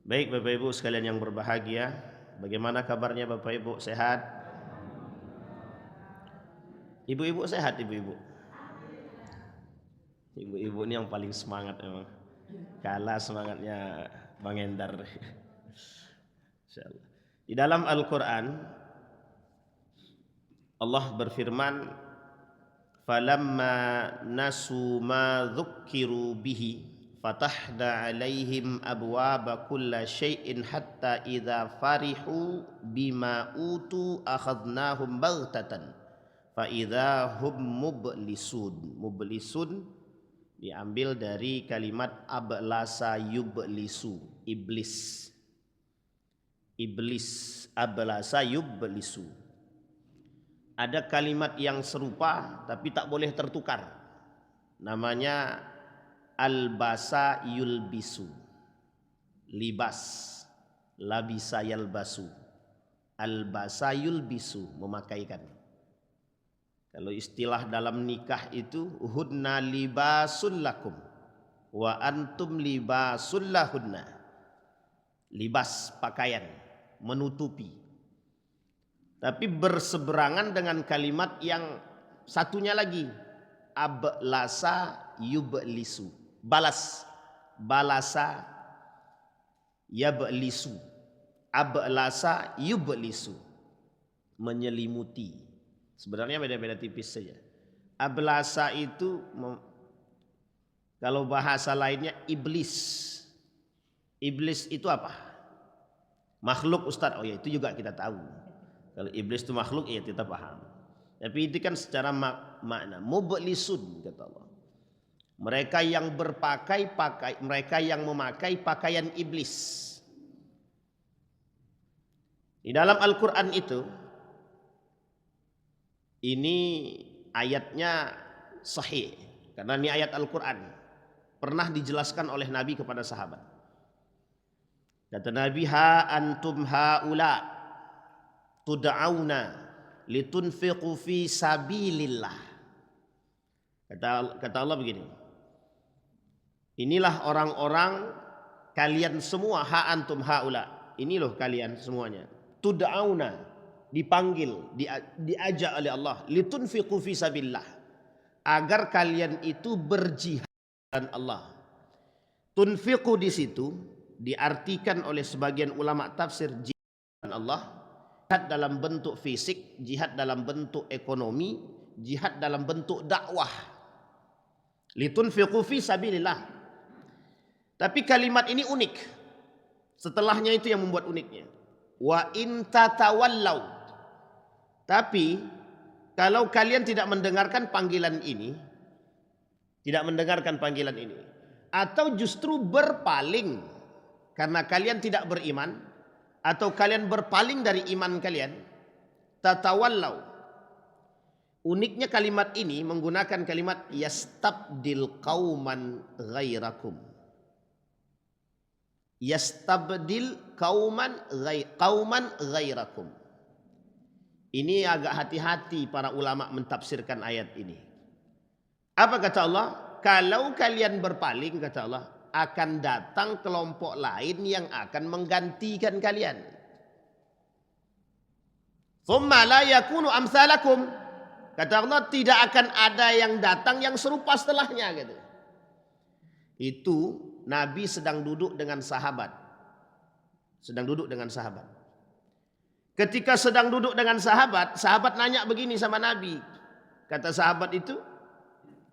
Baik Bapak Ibu sekalian yang berbahagia, bagaimana kabarnya Bapak Ibu, sehat? Ibu-ibu sehat ibu-ibu? Ibu-ibu ini yang paling semangat memang. Kalah semangatnya Bang Endar. Insyaallah. Di dalam Al-Qur'an Allah berfirman, "Falamma nasu ma dzukkiru bihi fatahna 'alaihim abwaaba kulli syai'in hatta idza farihu bima utu akhadnahum baghtatan fa idza hum mublisun." Mublisun diambil dari kalimat ablasa yublisu, iblis. Iblis, ablasa yublisu. Ada kalimat yang serupa tapi tak boleh tertukar. Namanya albasa yulbisu. Libas, labisa yalbasu. Albasa yulbisu, memakaikan. Kalau istilah dalam nikah itu hudna libasul lakum wa antum libasul lahunna. Libas, pakaian, menutupi. Tapi berseberangan dengan kalimat yang satunya lagi, ablasa yublisu. Balas, balasa yablisu. Ablasa yublisu, menyelimuti. Sebenarnya beda-beda tipis saja. Ablasa itu kalau bahasa lainnya iblis. Iblis itu apa? Makhluk Ustadz. Oh ya, itu juga kita tahu. Kalau iblis itu makhluk, ya kita paham. Tapi itu kan secara makna. Mublisun kata Allah. Mereka yang mereka yang memakai pakaian iblis. Di dalam Al-Quran itu, ini ayatnya sahih. Karena ini ayat Al-Quran. Pernah dijelaskan oleh Nabi kepada sahabat. Kata Nabi, ha antum haula tud'auna litunfiqu fi sabilillah. Kata Allah begini. Inilah orang-orang kalian semua, ha antum haula. Ini loh kalian semuanya. Tud'auna, dipanggil, diajak oleh Allah, litunfiqu fi sabilillah. Agar kalian itu berjihad dan Allah. Tunfiqu di situ diartikan oleh sebagian ulama tafsir jihad Allah, jihad dalam bentuk fisik, jihad dalam bentuk ekonomi, jihad dalam bentuk dakwah. Litunfiqu fi sabilillah. Tapi kalimat ini unik. Setelahnya itu yang membuat uniknya. Wa in tatawallau. Tapi kalau kalian tidak mendengarkan panggilan ini, atau justru berpaling karena kalian tidak beriman, atau kalian berpaling dari iman kalian, tatawallau. Uniknya kalimat ini menggunakan kalimat yastabdil qauman ghairakum. Yastabdil qauman ghairakum. Ini agak hati-hati para ulama mentafsirkan ayat ini. Apa kata Allah? Kalau kalian berpaling, kata Allah, akan datang kelompok lain yang akan menggantikan kalian. Tsumma la yakunu amsalakum. Kata Allah, tidak akan ada yang datang yang serupa setelahnya gitu. Itu Nabi sedang duduk dengan sahabat. Ketika sedang duduk dengan sahabat, sahabat nanya begini sama Nabi. Kata sahabat itu,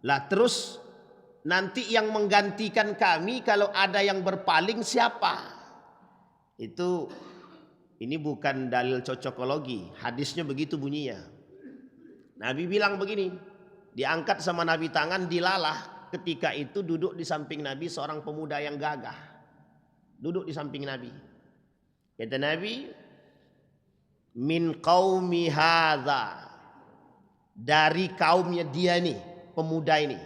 lah terus nanti yang menggantikan kami kalau ada yang berpaling siapa? Ini bukan dalil cocokologi, hadisnya begitu bunyinya. Nabi bilang begini, diangkat sama Nabi tangan, dilalah. Ketika itu duduk di samping Nabi seorang pemuda yang gagah. Duduk di samping Nabi. Kata Nabi, min qaumi hadza. Dari kaumnya dia nih, pemuda ini.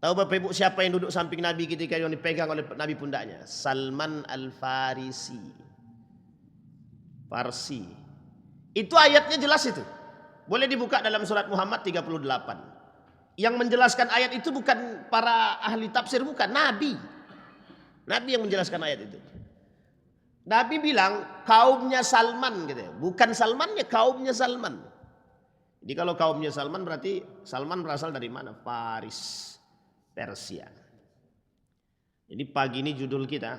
Tahu Bapak Ibu siapa yang duduk samping Nabi ketika yang dipegang oleh Nabi pundaknya? Salman Al-Farisi. Farsi. Itu ayatnya jelas itu. Boleh dibuka dalam surat Muhammad 38. Yang menjelaskan ayat itu bukan para ahli tafsir, bukan. Nabi. Nabi yang menjelaskan ayat itu. Nabi bilang kaumnya Salman gitu ya. Bukan Salman ya, kaumnya Salman. Jadi kalau kaumnya Salman berarti Salman berasal dari mana? Faris, Persia. Jadi pagi ini judul kita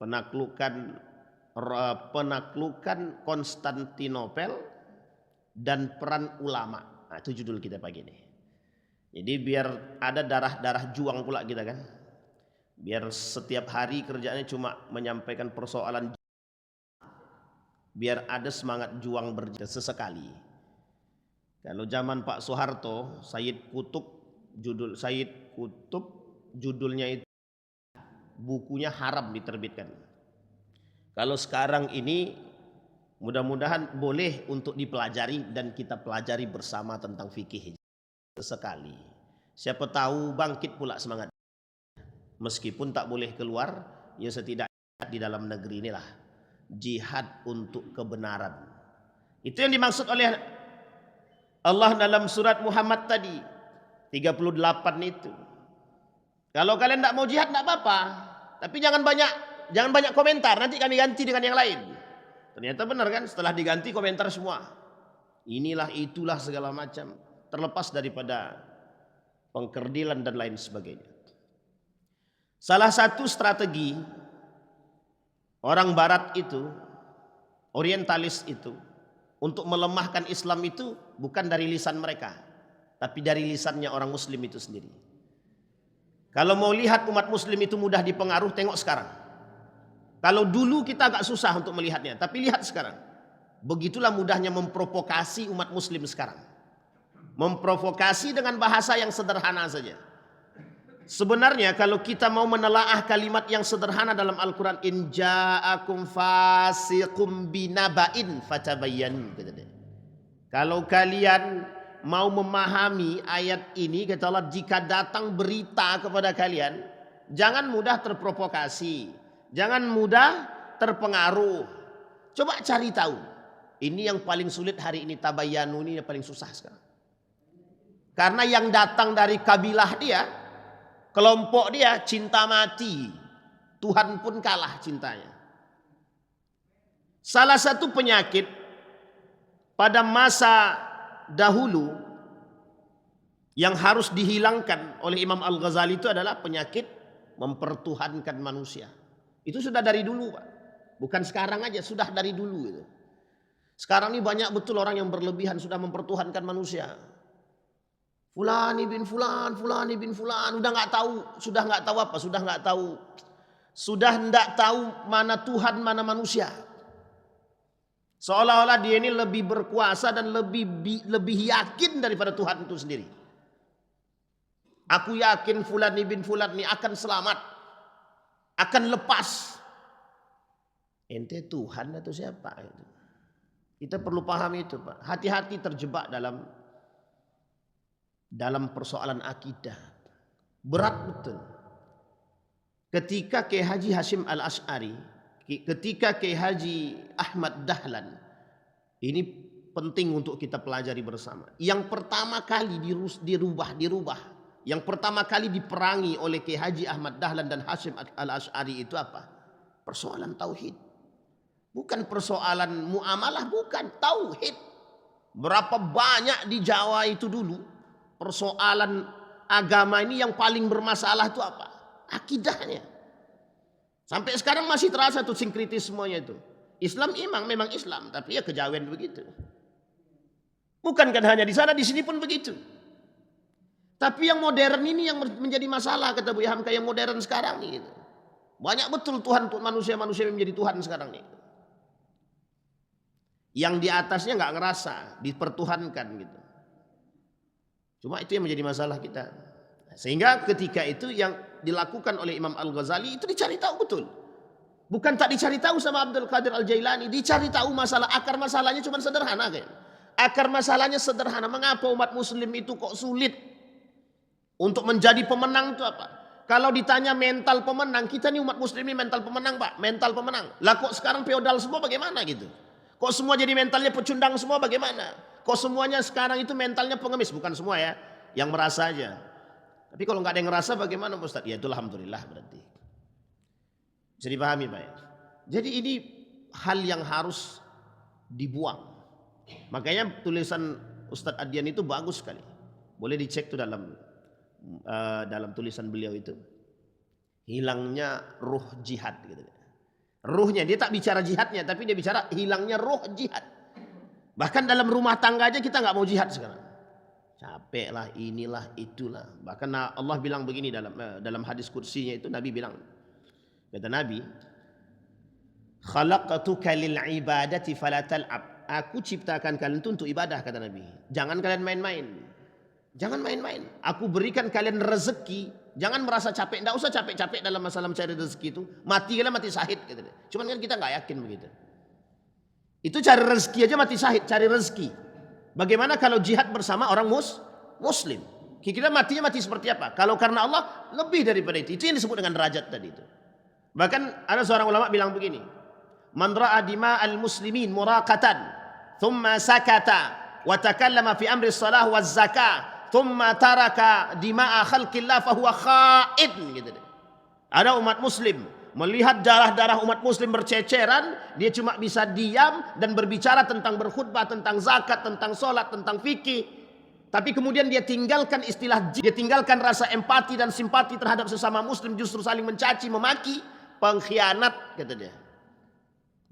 penaklukan Konstantinopel dan peran ulama. Nah, itu judul kita pagi ini. Jadi biar ada darah-darah juang pula kita kan. Biar setiap hari kerjaannya cuma menyampaikan persoalan. Biar ada semangat juang sesekali. Kalau zaman Pak Soeharto, Sayyid Qutb judulnya itu bukunya haram diterbitkan. Kalau sekarang ini mudah-mudahan boleh untuk dipelajari dan kita pelajari bersama tentang fikih sekali. Siapa tahu bangkit pula semangat. Meskipun tak boleh keluar, ya setidaknya di dalam negeri inilah jihad untuk kebenaran. Itu yang dimaksud oleh Allah dalam surat Muhammad tadi 38 itu. Kalau kalian tidak mau jihad tidak apa-apa, tapi jangan banyak komentar, nanti kami ganti dengan yang lain. Ternyata benar kan, setelah diganti komentar semua. Inilah itulah segala macam, terlepas daripada pengkerdilan dan lain sebagainya. Salah satu strategi orang barat itu, orientalis itu, untuk melemahkan Islam itu bukan dari lisan mereka, tapi dari lisannya orang muslim itu sendiri. Kalau mau lihat umat muslim itu mudah dipengaruhi, tengok sekarang. Kalau dulu kita agak susah untuk melihatnya, tapi lihat sekarang. Begitulah mudahnya memprovokasi umat muslim sekarang. Memprovokasi dengan bahasa yang sederhana saja. Sebenarnya kalau kita mau menelaah kalimat yang sederhana dalam Al-Quran, in ja'akum fasiqum binaba'in fatabayyanu. Kalau kalian mau memahami ayat ini, kata Allah, jika datang berita kepada kalian, jangan mudah terprovokasi, jangan mudah terpengaruh. Coba cari tahu. Ini yang paling sulit hari ini, tabayyanu ini yang paling susah sekarang. Karena yang datang dari kabilah dia, kelompok dia, cinta mati. Tuhan pun kalah cintanya. Salah satu penyakit pada masa dahulu yang harus dihilangkan oleh Imam Al-Ghazali itu adalah penyakit mempertuhankan manusia. Itu sudah dari dulu, Pak. Bukan sekarang aja, sudah dari dulu itu. Sekarang ini banyak betul orang yang berlebihan sudah mempertuhankan manusia. Fulan bin fulan, fulan bin fulan, sudah nggak tahu mana Tuhan, mana manusia. Seolah-olah dia ini lebih berkuasa dan lebih yakin daripada Tuhan itu sendiri. Aku yakin fulan bin fulan ini akan selamat, akan lepas. Ente Tuhan atau siapa itu? Kita perlu paham itu, Pak. Hati-hati terjebak dalam persoalan akidah. Berat betul. Ketika Kiai Haji Hashim Al-Asy'ari, ketika Kiai Haji Ahmad Dahlan, ini penting untuk kita pelajari bersama. Yang pertama kali dirubah. Yang pertama kali diperangi oleh Kiai Haji Ahmad Dahlan dan Hashim Al-Asy'ari itu apa? Persoalan tauhid. Bukan persoalan muamalah, bukan, tauhid. Berapa banyak di Jawa itu dulu persoalan agama ini yang paling bermasalah itu apa? Akidahnya. Sampai sekarang masih terasa tuh sinkritismenya itu. Islam memang Islam, tapi ya kejawen begitu. Bukankah hanya di sana, di sini pun begitu. Tapi yang modern ini yang menjadi masalah, kata Bu Hamka, yang modern sekarang nih gitu. Banyak betul Tuhan manusia-manusia yang menjadi Tuhan sekarang nih. Yang di atasnya nggak ngerasa dipertuhankan gitu. Cuma itu yang menjadi masalah kita. Sehingga ketika itu yang dilakukan oleh Imam Al-Ghazali itu dicari tahu betul. Bukan tak dicari tahu sama Abdul Qadir Al-Jailani, dicari tahu masalah, akar masalahnya cuma sederhana kan. Akar masalahnya sederhana. Mengapa umat muslim itu kok sulit untuk menjadi pemenang itu apa? Kalau ditanya mental pemenang, kita nih umat muslim ini mental pemenang, Pak, mental pemenang. Lah kok sekarang feodal semua bagaimana gitu? Kok semua jadi mentalnya pecundang semua bagaimana? Kok semuanya sekarang itu mentalnya pengemis? Bukan semua ya, yang merasa aja. Tapi kalau nggak ada yang ngerasa bagaimana Ustaz? Ya itulah alhamdulillah berarti. Bisa dipahami Pak ya? Jadi ini hal yang harus dibuang. Makanya tulisan Ustadz Adyan itu bagus sekali. Boleh dicek tuh dalam tulisan beliau itu. Hilangnya ruh jihad gitu. Ruhnya, dia tak bicara jihadnya, tapi dia bicara hilangnya ruh jihad. Bahkan dalam rumah tangga aja kita nggak mau jihad sekarang. Capek lah, inilah, itulah. Bahkan Allah bilang begini dalam hadis kursinya itu, Nabi bilang, kata Nabi, khalaqtuka lil ibadati fala tal'ab. Aku ciptakan kalian itu untuk ibadah, kata Nabi. Jangan kalian main-main. Jangan main-main. Aku berikan kalian rezeki. Jangan merasa capek. Tidak usah capek-capek dalam masalah mencari rezeki itu. Mati kalian mati syahid. Gitu. Cuman kan kita nggak yakin begitu. Itu cari rezeki aja mati syahid. Cari rezeki. Bagaimana kalau jihad bersama orang muslim? Kita matinya mati seperti apa? Kalau karena Allah lebih daripada itu. Itu yang disebut dengan derajat tadi itu. Bahkan ada seorang ulama bilang begini. Man ra'a dima'al muslimin muraqatan thumma sakata wa takallama fi amri shalah waz zakah thumma taraka dima'a khalqillah fa huwa kha'in gitu. Ada umat muslim melihat darah-darah umat muslim berceceran, dia cuma bisa diam dan berbicara tentang berkhutbah, tentang zakat, tentang salat, tentang fikih. Tapi kemudian dia tinggalkan dia tinggalkan rasa empati dan simpati terhadap sesama muslim, justru saling mencaci, memaki, pengkhianat kata dia.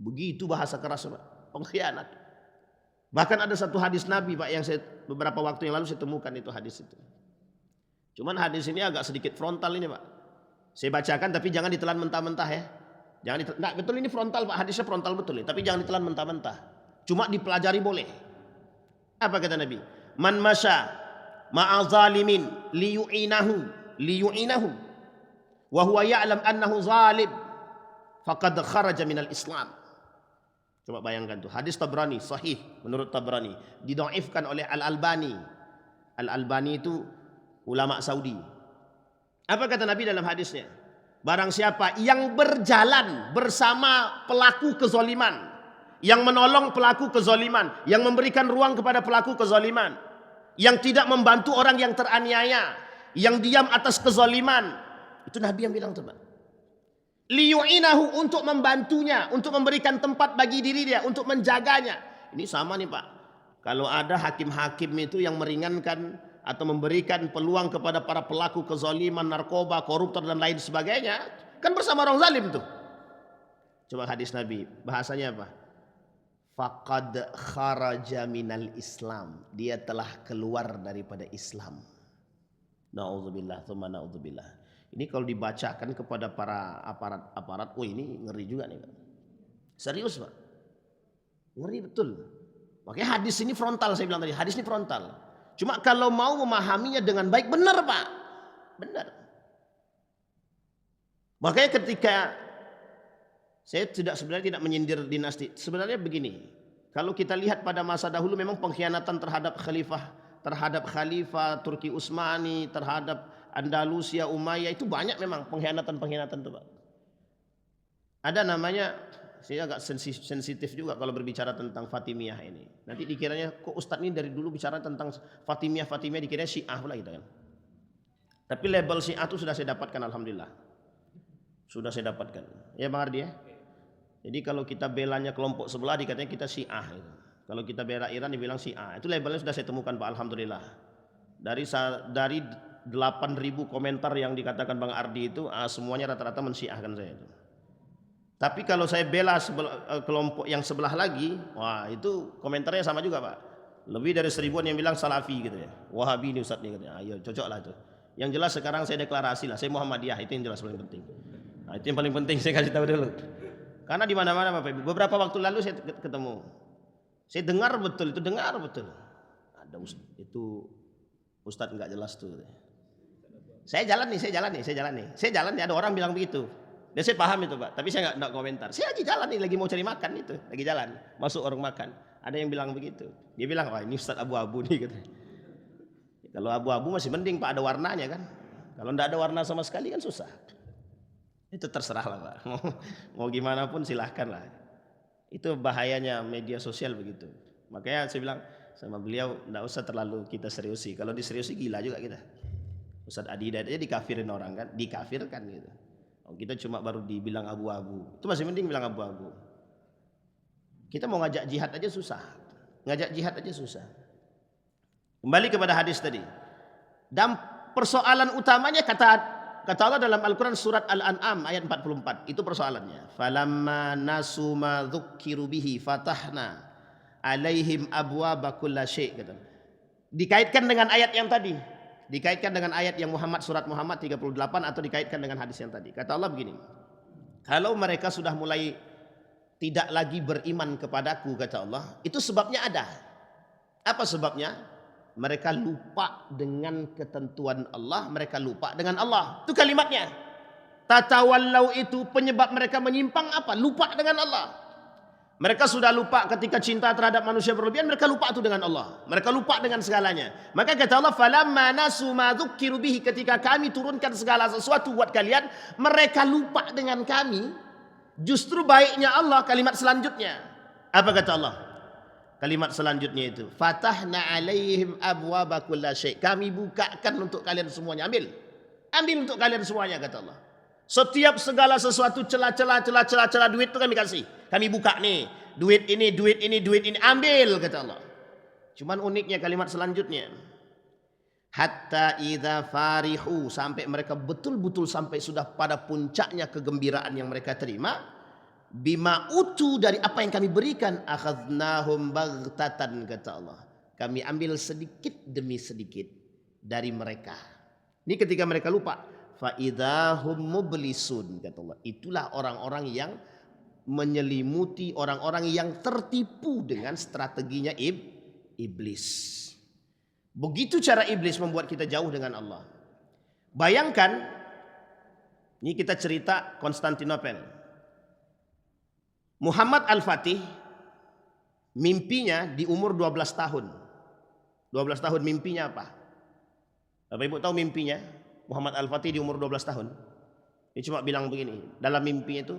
Begitu bahasa keras, Pak. Pengkhianat. Bahkan ada satu hadis Nabi, Pak, yang beberapa waktu yang lalu saya temukan itu hadis itu. Cuman hadis ini agak sedikit frontal ini, Pak. Saya bacakan tapi jangan ditelan mentah-mentah ya. Nah, betul ini frontal, Pak. Hadisnya frontal betul ini, tapi jangan ditelan mentah-mentah. Cuma dipelajari boleh. Apa kata Nabi? Man masya ma'a zalimin liyu'inahu wa huwa ya'lam annahu zalim faqad kharaja minal Islam. Coba bayangkan tuh, hadis Tabrani sahih menurut Tabrani, didhaifkan oleh Al-Albani. Al-Albani itu ulama Saudi. Apa kata Nabi dalam hadisnya? Barang siapa yang berjalan bersama pelaku kezaliman, yang menolong pelaku kezaliman, yang memberikan ruang kepada pelaku kezaliman, yang tidak membantu orang yang teraniaya, yang diam atas kezaliman, itu Nabi yang bilang tuh, Pak. Liyu'inahu, untuk membantunya, untuk memberikan tempat bagi diri dia, untuk menjaganya. Ini sama nih, Pak. Kalau ada hakim-hakim itu yang meringankan atau memberikan peluang kepada para pelaku kezaliman, narkoba, koruptor dan lain sebagainya, kan bersama orang zalim tuh. Coba hadis Nabi, bahasanya apa? Faqad kharaja minal Islam. Dia telah keluar daripada Islam. Na'udzubillah, tsumma na'udzubillah. Ini kalau dibacakan kepada para aparat, oh ini ngeri juga nih, Pak. Serius, Pak. Ngeri betul. Makanya hadis ini frontal, saya bilang tadi, hadis ini frontal. Cuma kalau mau memahaminya dengan baik, benar, Pak. Benar. Makanya ketika saya sebenarnya tidak menyindir dinasti. Sebenarnya begini, kalau kita lihat pada masa dahulu memang pengkhianatan terhadap khalifah Turki Utsmani, terhadap Andalusia Umayyah itu banyak memang pengkhianatan itu, Pak. Ada namanya, saya agak sensitif juga kalau berbicara tentang Fatimiyah ini. Nanti dikiranya kok Ustadz ini dari dulu bicara tentang Fatimiyah dikiranya Syiah pula gitu kan. Tapi label Syiah itu sudah saya dapatkan, alhamdulillah. Sudah saya dapatkan. Ya Bang Ardi ya. Jadi kalau kita belanya kelompok sebelah dikatanya kita Syiah gitu. Kalau kita bela Iran dibilang Syiah. Itu labelnya sudah saya temukan, Pak, alhamdulillah. Dari 8.000 komentar yang dikatakan Bang Ardi itu, semuanya rata-rata mensyiahkan saya itu. Tapi kalau saya bela kelompok yang sebelah lagi, wah itu komentarnya sama juga, Pak. Lebih dari 1000-an yang bilang Salafi gitu ya. Wahabi ini Ustadz nih katanya. Ayo cocok lah itu. Yang jelas sekarang saya deklarasi lah, saya Muhammadiyah, itu yang jelas paling penting. Nah, itu yang paling penting saya kasih tahu dulu. Karena di mana-mana Bapak Ibu, beberapa waktu lalu saya ketemu. Saya dengar betul. Ada itu Ustadz nggak jelas tuh. Saya jalan nih, ada orang bilang begitu. Dan saya paham itu, Pak. Tapi saya nggak komentar. Saya lagi jalan nih, lagi mau cari makan itu, lagi jalan, masuk orang makan. Ada yang bilang begitu. Dia bilang, wah ini Ustadz abu-abu nih, gitu. Kalau abu-abu masih mending, Pak, ada warnanya kan. Kalau nggak ada warna sama sekali kan susah. Itu terserah lah, Pak. Mau gimana pun silahkan lah. Itu bahayanya media sosial begitu. Makanya saya bilang sama beliau, nggak usah terlalu kita seriusi. Kalau diseriusi gila juga kita. Ustadz Adi aja dikafirin orang kan, dikafirkan gitu. Kita cuma baru dibilang abu-abu. Itu masih mending bilang abu-abu. Kita mau ngajak jihad aja susah. Ngajak jihad aja susah. Kembali kepada hadis tadi. Dan persoalan utamanya kata Allah dalam Al-Quran surat Al-An'am ayat 44. Itu persoalannya. Falamma nasu ma dzukkiru bihi fatahna alaihim abwaaba kulli syai'. Dikaitkan dengan ayat yang tadi. Dikaitkan dengan ayat yang surat Muhammad 38 atau dikaitkan dengan hadis yang tadi. Kata Allah begini. Kalau mereka sudah mulai tidak lagi beriman kepadaku, kata Allah, itu sebabnya ada. Apa sebabnya? Mereka lupa dengan ketentuan Allah, mereka lupa dengan Allah. Itu kalimatnya. Tatawallau itu penyebab mereka menyimpang apa? Lupa dengan Allah. Mereka sudah lupa ketika cinta terhadap manusia berlebihan, mereka lupa itu dengan Allah. Mereka lupa dengan segalanya. Maka kata Allah, falamma nasu ma dzukkiru bihi, ketika kami turunkan segala sesuatu buat kalian, mereka lupa dengan kami. Justru baiknya Allah kalimat selanjutnya. Apa kata Allah? Kalimat selanjutnya itu, fatahna alaihim abwaaba kulli syai'. Kami bukakan untuk kalian semuanya. Ambil untuk kalian semuanya, kata Allah. Setiap segala sesuatu celah-celah duit itu kami kasih. Kami buka nih. Duit ini. Ambil, kata Allah. Cuman uniknya kalimat selanjutnya. Hatta idza farihu, sampai mereka betul-betul sampai sudah pada puncaknya kegembiraan yang mereka terima. Bima utu, dari apa yang kami berikan. Akhadnahum baghtatan, kata Allah. Kami ambil sedikit demi sedikit dari mereka. Ini ketika mereka lupa. Fa'idahum mublisun, kata Allah. Itulah orang-orang yang menyelimuti, orang-orang yang tertipu dengan strateginya iblis. Begitu cara iblis membuat kita jauh dengan Allah. Bayangkan, ini kita cerita Konstantinopel. Muhammad Al-Fatih mimpinya di umur 12 tahun. 12 tahun mimpinya apa? Bapak Ibu tahu mimpinya? Muhammad Al-Fatih di umur 12 tahun. Dia cuma bilang begini. Dalam mimpinya itu,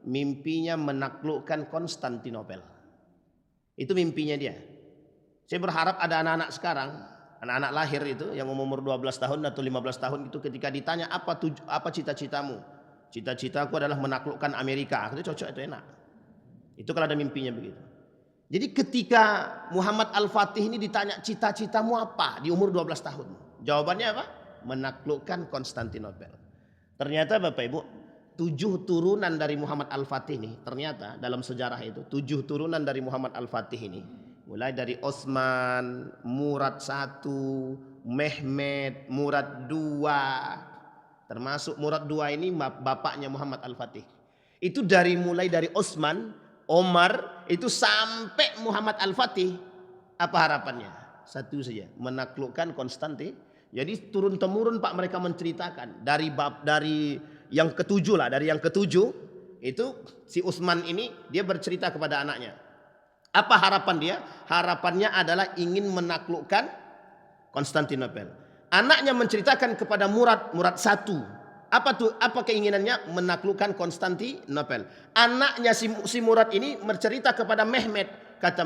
mimpinya menaklukkan Konstantinopel. Itu mimpinya dia. Saya berharap ada anak-anak sekarang, anak-anak lahir itu yang umur 12 tahun atau 15 tahun itu, ketika ditanya apa cita-citamu? Cita-citaku adalah menaklukkan Amerika. Itu cocok, itu enak. Itu kalau ada mimpinya begitu. Jadi ketika Muhammad Al-Fatih ini ditanya cita-citamu apa di umur 12 tahun? Jawabannya apa? Menaklukkan Konstantinopel. Ternyata Bapak Ibu, 7 turunan dari Muhammad Al-Fatih ini, ternyata dalam sejarah itu 7 turunan dari Muhammad Al-Fatih ini, mulai dari Osman, Murad I, Mehmed, Murad II, termasuk Murad II ini bapaknya Muhammad Al-Fatih. Itu mulai dari Osman, Omar, itu sampai Muhammad Al-Fatih. Apa harapannya? Satu saja, menaklukkan Konstantinopel. Jadi turun temurun Pak mereka menceritakan dari yang ketujuh lah, dari yang ketujuh itu si Utsman ini dia bercerita kepada anaknya. Apa harapan dia? Harapannya adalah ingin menaklukkan Konstantinopel. Anaknya menceritakan kepada Murad I. Apa keinginannya? Menaklukkan Konstantinopel. Anaknya si Murad ini bercerita kepada Mehmed. Kata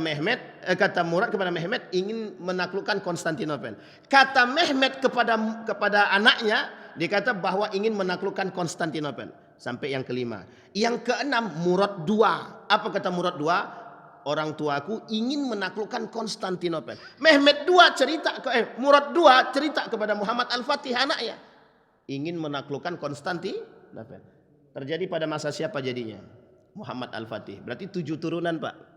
Murad kepada Mehmed ingin menaklukkan Konstantinopel. Kata Mehmed kepada anaknya, dia kata bahwa ingin menaklukkan Konstantinopel. Sampai yang kelima. Yang keenam, Murad II. Apa kata Murad II? Orang tuaku ingin menaklukkan Konstantinopel. Murad II cerita kepada Muhammad Al-Fatih anaknya, ingin menaklukkan Konstantinopel. Terjadi pada masa siapa jadinya? Muhammad Al-Fatih. Berarti 7 turunan Pak.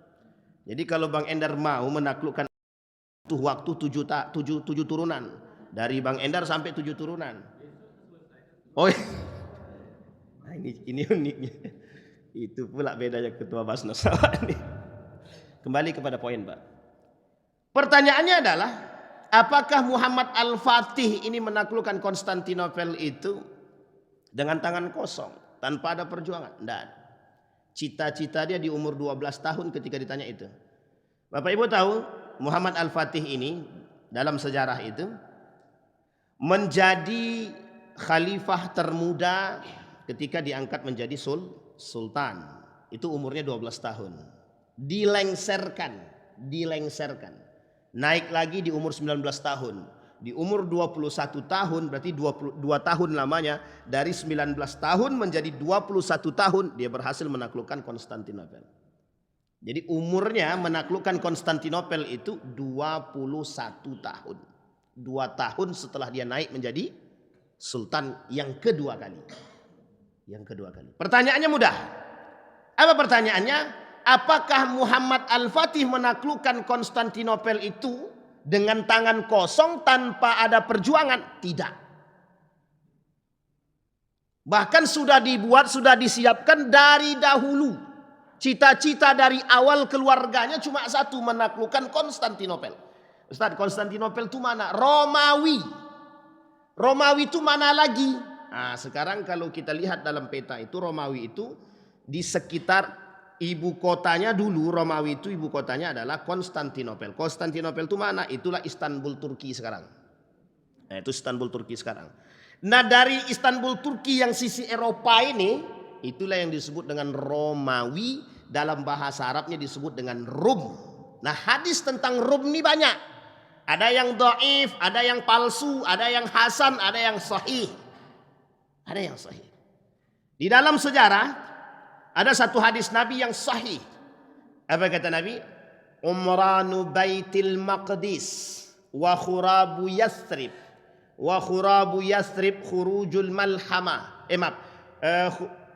Jadi kalau Bang Endar mau menaklukkan butuh waktu 7 turunan. Dari Bang Endar sampai 7 turunan. Oh, nah ini uniknya. Itu pula bedanya Ketua Basnas. Kembali kepada poin Pak. Pertanyaannya adalah, apakah Muhammad Al-Fatih ini menaklukkan Konstantinopel itu dengan tangan kosong, tanpa ada perjuangan? Tidak. Cita-cita dia di umur 12 tahun ketika ditanya itu. Bapak Ibu tahu Muhammad Al-Fatih ini dalam sejarah itu menjadi khalifah termuda ketika diangkat menjadi sultan. Itu umurnya 12 tahun. Dilengserkan. Naik lagi di umur 19 tahun. Di umur 21 tahun berarti 22 tahun lamanya, dari 19 tahun menjadi 21 tahun dia berhasil menaklukkan Konstantinopel. Jadi umurnya menaklukkan Konstantinopel itu 21 tahun. 2 tahun setelah dia naik menjadi sultan yang kedua kali. Yang kedua kali. Pertanyaannya mudah. Apa pertanyaannya? Apakah Muhammad Al-Fatih menaklukkan Konstantinopel itu dengan tangan kosong tanpa ada perjuangan? Tidak. Bahkan sudah dibuat, sudah disiapkan dari dahulu. Cita-cita dari awal keluarganya cuma satu, menaklukkan Konstantinopel. Ustaz, Konstantinopel itu mana? Romawi. Romawi itu mana lagi? Nah, sekarang kalau kita lihat dalam peta itu, Romawi itu di sekitar ibu kotanya dulu. Romawi itu ibu kotanya adalah Konstantinopel. Konstantinopel itu mana? Itulah Istanbul Turki sekarang. Nah, itu Istanbul Turki sekarang. Nah, dari Istanbul Turki yang sisi Eropa ini, itulah yang disebut dengan Romawi. Dalam bahasa Arabnya disebut dengan Rum. Nah, hadis tentang Rum ini banyak. Ada yang dhaif, ada yang palsu, ada yang hasan, ada yang sahih. Ada yang sahih. Di dalam sejarah ada satu hadis Nabi yang sahih. Apa kata Nabi? Umranu Baitil Maqdis wa khurabu Yathrib. Wa khurabu Yathrib khurujul malhama.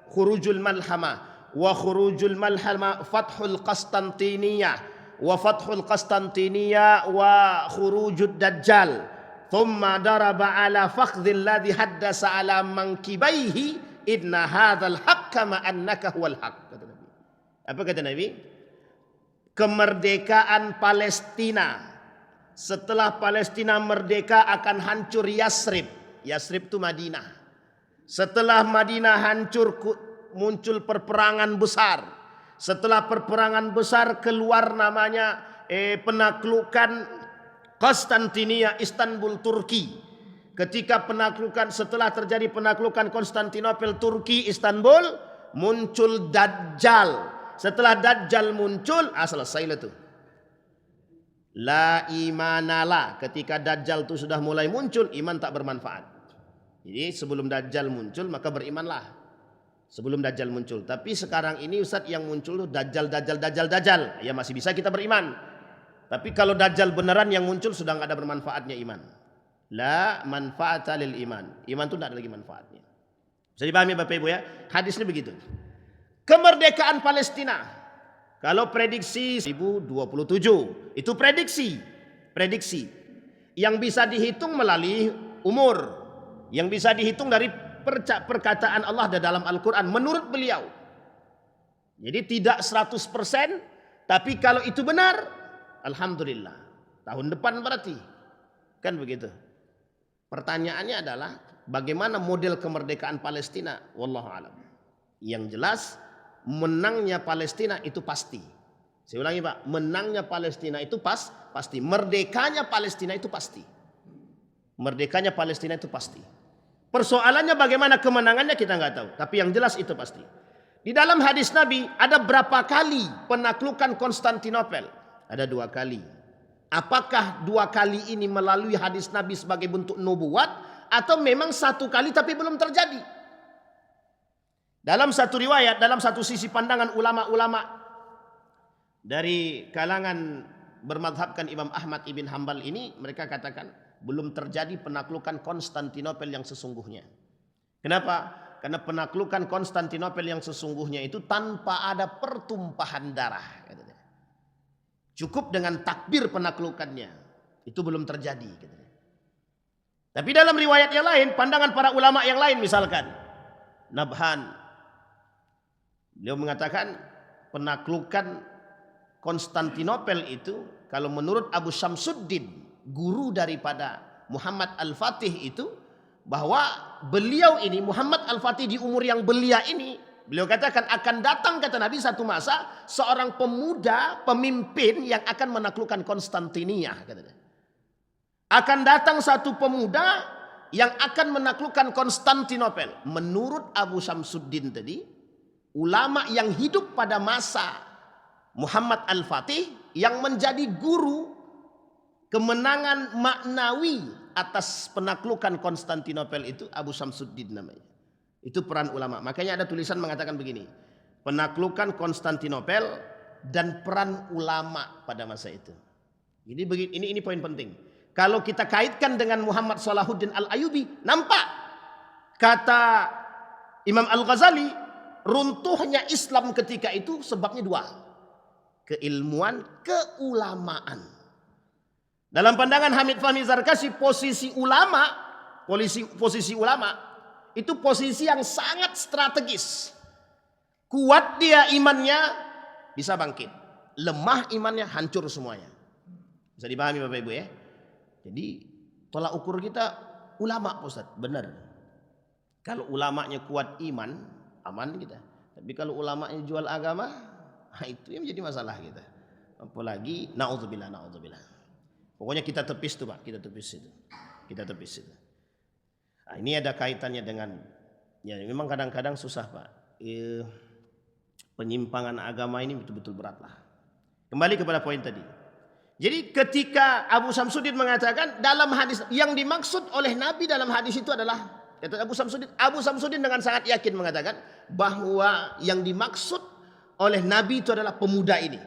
Khurujul malhama. Wa khurujul malhama fathul Qastantiniyah. Wa fathul Qastantiniyah wa khurujud Dajjal. Thumma daraba ala fakhdhil ladhi haddasa ala mankibaihi. Inna hadzal haqqa ma annaka huwal haqq, kata Nabi. Apa kata Nabi? Kemerdekaan Palestina. Setelah Palestina merdeka akan hancur Yathrib. Yathrib itu Madinah. Setelah Madinah hancur muncul perperangan besar. Setelah perperangan besar keluar namanya penaklukan Konstantinia, Istanbul Turki. Ketika penaklukan, setelah terjadi penaklukan Konstantinopel, Turki, Istanbul, muncul Dajjal. Setelah Dajjal muncul, selesailah tuh. La imanala. Ketika Dajjal itu sudah mulai muncul, iman tak bermanfaat. Jadi sebelum Dajjal muncul maka berimanlah. Sebelum Dajjal muncul. Tapi sekarang ini Ustaz yang muncul Dajjal. Ya masih bisa kita beriman. Tapi kalau Dajjal beneran yang muncul sudah nggak ada bermanfaatnya iman. La manfaata lil iman. Iman itu tidak ada lagi manfaatnya. Bisa dipahami Bapak Ibu ya? Hadisnya begitu. Kemerdekaan Palestina. Kalau prediksi 2027. Itu prediksi. Prediksi. Yang bisa dihitung melalui umur. Yang bisa dihitung dari perkataan Allah dalam Al-Quran. Menurut beliau. Jadi tidak 100%. Tapi kalau itu benar. Alhamdulillah. Tahun depan berarti. Kan begitu. Pertanyaannya adalah bagaimana model kemerdekaan Palestina? Wallahu a'lam. Yang jelas menangnya Palestina itu pasti. Saya ulangi Pak, menangnya Palestina itu pasti. Merdekanya Palestina itu pasti. Merdekanya Palestina itu pasti. Persoalannya bagaimana kemenangannya kita nggak tahu. Tapi yang jelas itu pasti. Di dalam hadis Nabi ada berapa kali penaklukan Konstantinopel? Ada 2 kali. Apakah 2 kali ini melalui hadis Nabi sebagai bentuk nubuat atau memang 1 kali tapi belum terjadi? Dalam satu riwayat, dalam satu sisi pandangan ulama-ulama dari kalangan bermadhabkan Imam Ahmad ibn Hanbal ini, mereka katakan belum terjadi penaklukan Konstantinopel yang sesungguhnya. Kenapa? Karena penaklukan Konstantinopel yang sesungguhnya itu tanpa ada pertumpahan darah. Cukup dengan takbir penaklukannya. Itu belum terjadi. Tapi dalam riwayat yang lain, pandangan para ulama yang lain misalkan. Nabhan. Beliau mengatakan penaklukan Konstantinopel itu, kalau menurut Abu Syamsuddin, guru daripada Muhammad Al-Fatih itu, bahwa beliau ini, Muhammad Al-Fatih di umur yang belia ini, beliau katakan akan datang, kata Nabi, satu masa seorang pemuda pemimpin yang akan menaklukkan Konstantinia. Akan datang satu pemuda yang akan menaklukkan Konstantinopel. Menurut Abu Syamsuddin tadi, ulama yang hidup pada masa Muhammad Al-Fatih yang menjadi guru kemenangan maknawi atas penaklukan Konstantinopel itu Abu Syamsuddin namanya. Itu peran ulama. Makanya ada tulisan mengatakan begini, penaklukan Konstantinopel dan peran ulama pada masa itu. Jadi ini poin penting. Kalau kita kaitkan dengan Muhammad Salahuddin Al-Ayyubi, nampak kata Imam Al-Ghazali, runtuhnya Islam ketika itu sebabnya dua. Keilmuan, keulamaan. Dalam pandangan Hamid Fahmi Zarkashi, posisi ulama itu posisi yang sangat strategis. Kuat dia imannya, bisa bangkit. Lemah imannya, hancur semuanya. Bisa dipahami Bapak Ibu ya. Jadi tolak ukur kita ulama Pak Ustaz, benar. Kalau ulamanya kuat iman, aman kita. Tapi kalau ulamanya jual agama, itu yang menjadi masalah kita. Apalagi naudzubillah. Pokoknya kita tepis tuh Pak, kita tepis itu. Nah, ini ada kaitannya dengan, ya memang kadang-kadang susah Pak. Penyimpangan agama ini betul-betul berat lah. Kembali kepada poin tadi. Jadi ketika Abu Syamsuddin mengatakan dalam hadis, yang dimaksud oleh Nabi dalam hadis itu adalah, kata Abu Syamsuddin dengan sangat yakin mengatakan bahwa yang dimaksud oleh Nabi itu adalah pemuda ini.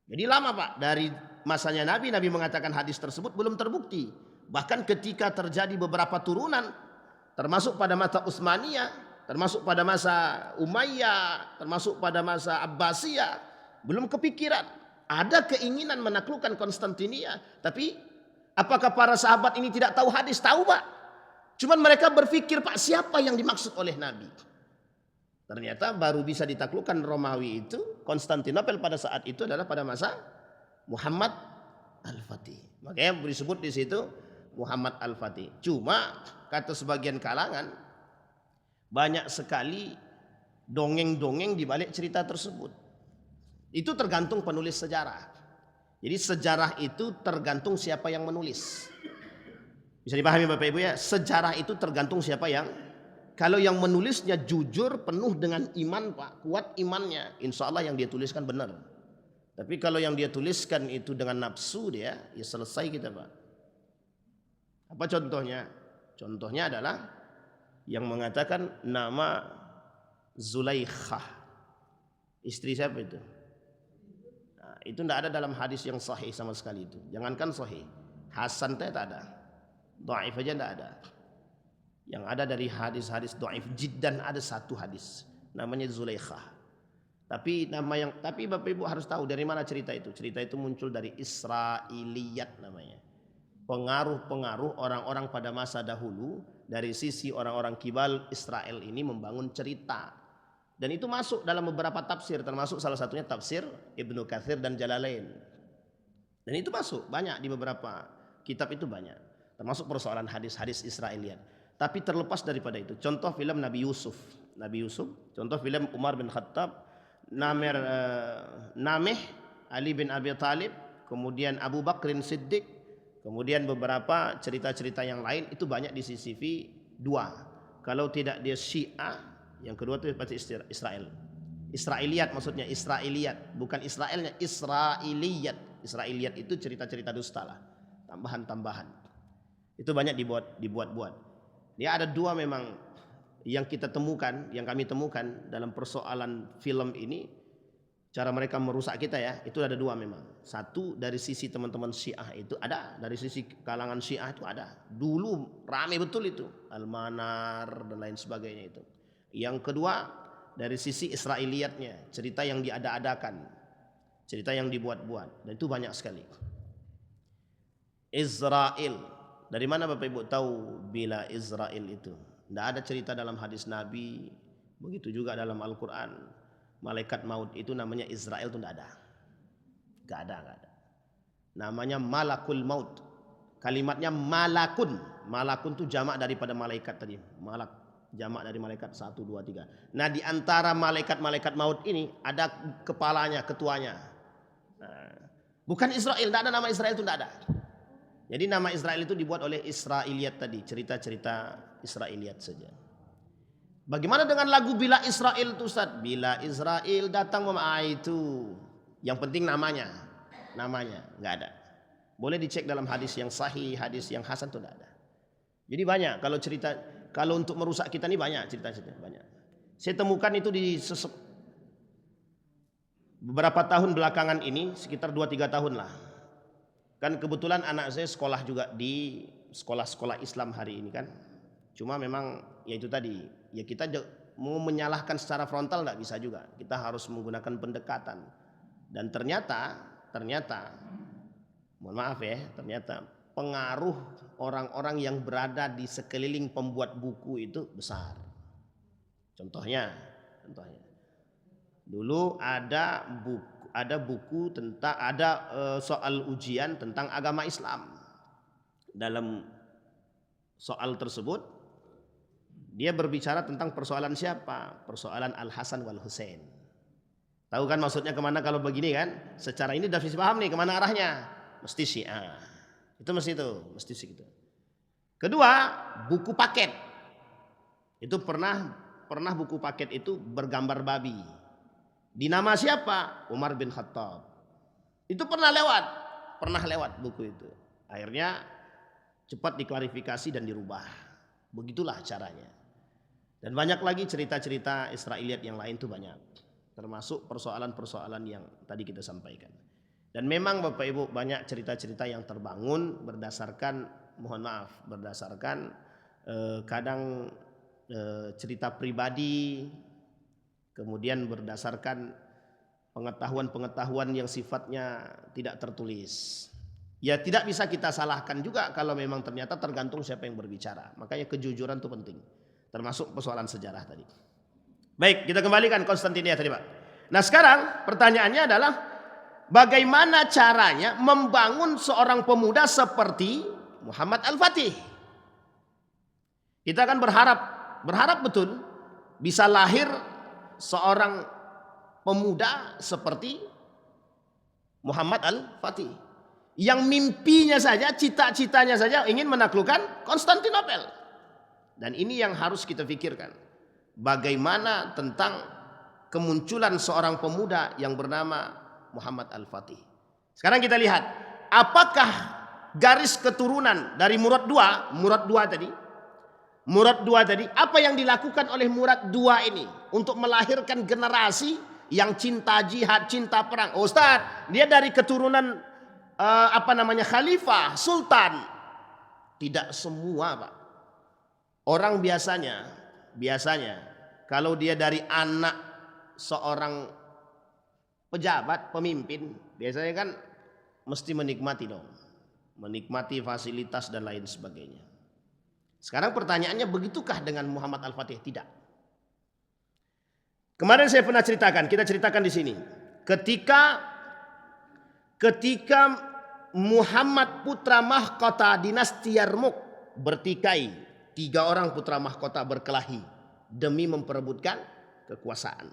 Jadi lama Pak, dari masanya Nabi mengatakan hadis tersebut belum terbukti. Bahkan ketika terjadi beberapa turunan, termasuk pada masa Utsmaniyah, termasuk pada masa Umayyah, termasuk pada masa Abbasiyah, belum kepikiran. Ada keinginan menaklukkan Konstantinia, tapi apakah para sahabat ini tidak tahu hadis? Tahu Pak. Cuman mereka berpikir Pak, siapa yang dimaksud oleh Nabi? Ternyata baru bisa ditaklukkan Romawi itu, Konstantinopel pada saat itu adalah pada masa Muhammad Al-Fatih. Makanya disebut di situ Muhammad Al-Fatih. Cuma kata sebagian kalangan, banyak sekali dongeng-dongeng di balik cerita tersebut. Itu tergantung penulis sejarah. Jadi sejarah itu tergantung siapa yang menulis. Bisa dipahami Bapak Ibu ya, sejarah itu tergantung siapa yang, kalau yang menulisnya jujur, penuh dengan iman Pak, kuat imannya, insya Allah yang dia tuliskan benar. Tapi kalau yang dia tuliskan itu dengan nafsu dia, ya selesai kita Pak. Apa contohnya? Contohnya adalah yang mengatakan nama Zulaikhah. Istri siapa itu? Nah, itu tidak ada dalam hadis yang sahih sama sekali itu. Jangankan sahih, hasan tak ada. Dhaif aja tidak ada. Yang ada dari hadis-hadis dhaif jiddan ada satu hadis namanya Zulaikhah. Tapi Bapak Ibu harus tahu dari mana cerita itu. Cerita itu muncul dari Israiliyat namanya. Pengaruh-pengaruh orang-orang pada masa dahulu dari sisi orang-orang kibal Israel ini membangun cerita. Dan itu masuk dalam beberapa tafsir, termasuk salah satunya tafsir Ibnu Katsir dan Jalalain. Dan itu masuk banyak di beberapa kitab, itu banyak. Termasuk persoalan hadis-hadis Israiliyat. Tapi terlepas daripada itu, contoh film Nabi Yusuf, contoh film Umar bin Khattab, Nameh, Ali bin Abi Thalib, kemudian Abu Bakrin Siddiq, kemudian beberapa cerita-cerita yang lain, itu banyak di CCTV 2. Kalau tidak dia Syiah, yang kedua itu pasti Israel. Israiliyat maksudnya, Israiliyat, bukan Israelnya, Israiliyat. Israiliyat itu cerita-cerita dusta lah, tambahan-tambahan. Itu banyak dibuat-buat. Dia ada dua memang yang kita temukan, yang kami temukan dalam persoalan film ini, cara mereka merusak kita ya, itu ada dua memang. Satu dari sisi teman-teman Syiah itu ada, dari sisi kalangan Syiah itu ada. Dulu rame betul itu, Al-Manar dan lain sebagainya itu. Yang kedua dari sisi Israiliyatnya, cerita yang diada-adakan, cerita yang dibuat-buat, dan itu banyak sekali. Israel, dari mana Bapak Ibu tahu bila Israel itu? Tidak ada cerita dalam hadis Nabi, begitu juga dalam Al-Quran. Malaikat maut itu namanya Israel itu tidak ada. Gak ada. Namanya malakul maut. Kalimatnya malakun. Malakun itu jamak daripada malaikat tadi. Malak, jamak dari malaikat 1, 2, 3. Nah di antara malaikat-malaikat maut ini ada kepalanya, ketuanya. Nah, bukan Israel, tidak ada nama Israel itu, tidak ada. Jadi nama Israel itu dibuat oleh Israiliyat tadi, cerita-cerita Israiliyat saja. Bagaimana dengan lagu Bila Israel itu Ustaz? Bila Israel datang itu. Yang penting namanya, nggak ada. Boleh dicek dalam hadis yang sahih, hadis yang hasan itu tidak ada. Jadi banyak kalau cerita, kalau untuk merusak kita ini banyak cerita-cerita banyak. Saya temukan itu di beberapa tahun belakangan ini, sekitar 2-3 tahun lah. Kan kebetulan anak saya sekolah juga di sekolah-sekolah Islam hari ini kan. Cuma memang ya itu tadi, ya kita mau menyalahkan secara frontal tidak bisa juga. Kita harus menggunakan pendekatan. Dan ternyata mohon maaf ya, ternyata pengaruh orang-orang yang berada di sekeliling pembuat buku itu besar. Contohnya dulu ada buku tentang soal ujian tentang agama Islam. Dalam soal tersebut dia berbicara tentang persoalan siapa? Persoalan Al-Hasan wal Husain. Tahu kan maksudnya kemana kalau begini kan? Secara ini sudah bisa paham nih kemana arahnya. Mesti Syiah. Itu mesti segitu. Kedua, buku paket. Itu pernah buku paket itu bergambar babi. Di nama siapa? Umar bin Khattab. Itu pernah lewat buku itu. Akhirnya cepat diklarifikasi dan dirubah. Begitulah caranya. Dan banyak lagi cerita-cerita Israiliyat yang lain tuh banyak. Termasuk persoalan-persoalan yang tadi kita sampaikan. Dan memang Bapak Ibu banyak cerita-cerita yang terbangun berdasarkan kadang cerita pribadi, kemudian berdasarkan pengetahuan-pengetahuan yang sifatnya tidak tertulis. Ya tidak bisa kita salahkan juga kalau memang ternyata tergantung siapa yang berbicara. Makanya kejujuran itu penting. Termasuk persoalan sejarah tadi. Baik, kita kembalikan Konstantinia tadi Pak. Nah sekarang pertanyaannya adalah bagaimana caranya membangun seorang pemuda seperti Muhammad Al-Fatih? Kita kan berharap betul bisa lahir seorang pemuda seperti Muhammad Al-Fatih yang mimpinya saja, cita-citanya saja ingin menaklukkan Konstantinopel. Dan ini yang harus kita pikirkan. Bagaimana tentang kemunculan seorang pemuda yang bernama Muhammad Al-Fatih. Sekarang kita lihat, apakah garis keturunan dari Murad II tadi, apa yang dilakukan oleh Murad II ini untuk melahirkan generasi yang cinta jihad, cinta perang. Oh, Ustaz, dia dari keturunan khalifah, sultan. Tidak semua, Pak. Orang biasanya kalau dia dari anak seorang pejabat, pemimpin, biasanya kan mesti menikmati dong. Menikmati fasilitas dan lain sebagainya. Sekarang pertanyaannya, begitukah dengan Muhammad Al-Fatih? Tidak. Kemarin saya pernah kita ceritakan di sini. Ketika Muhammad putra mahkota dinasti Yarmuk bertikai, 3 orang putra mahkota berkelahi demi memperebutkan kekuasaan.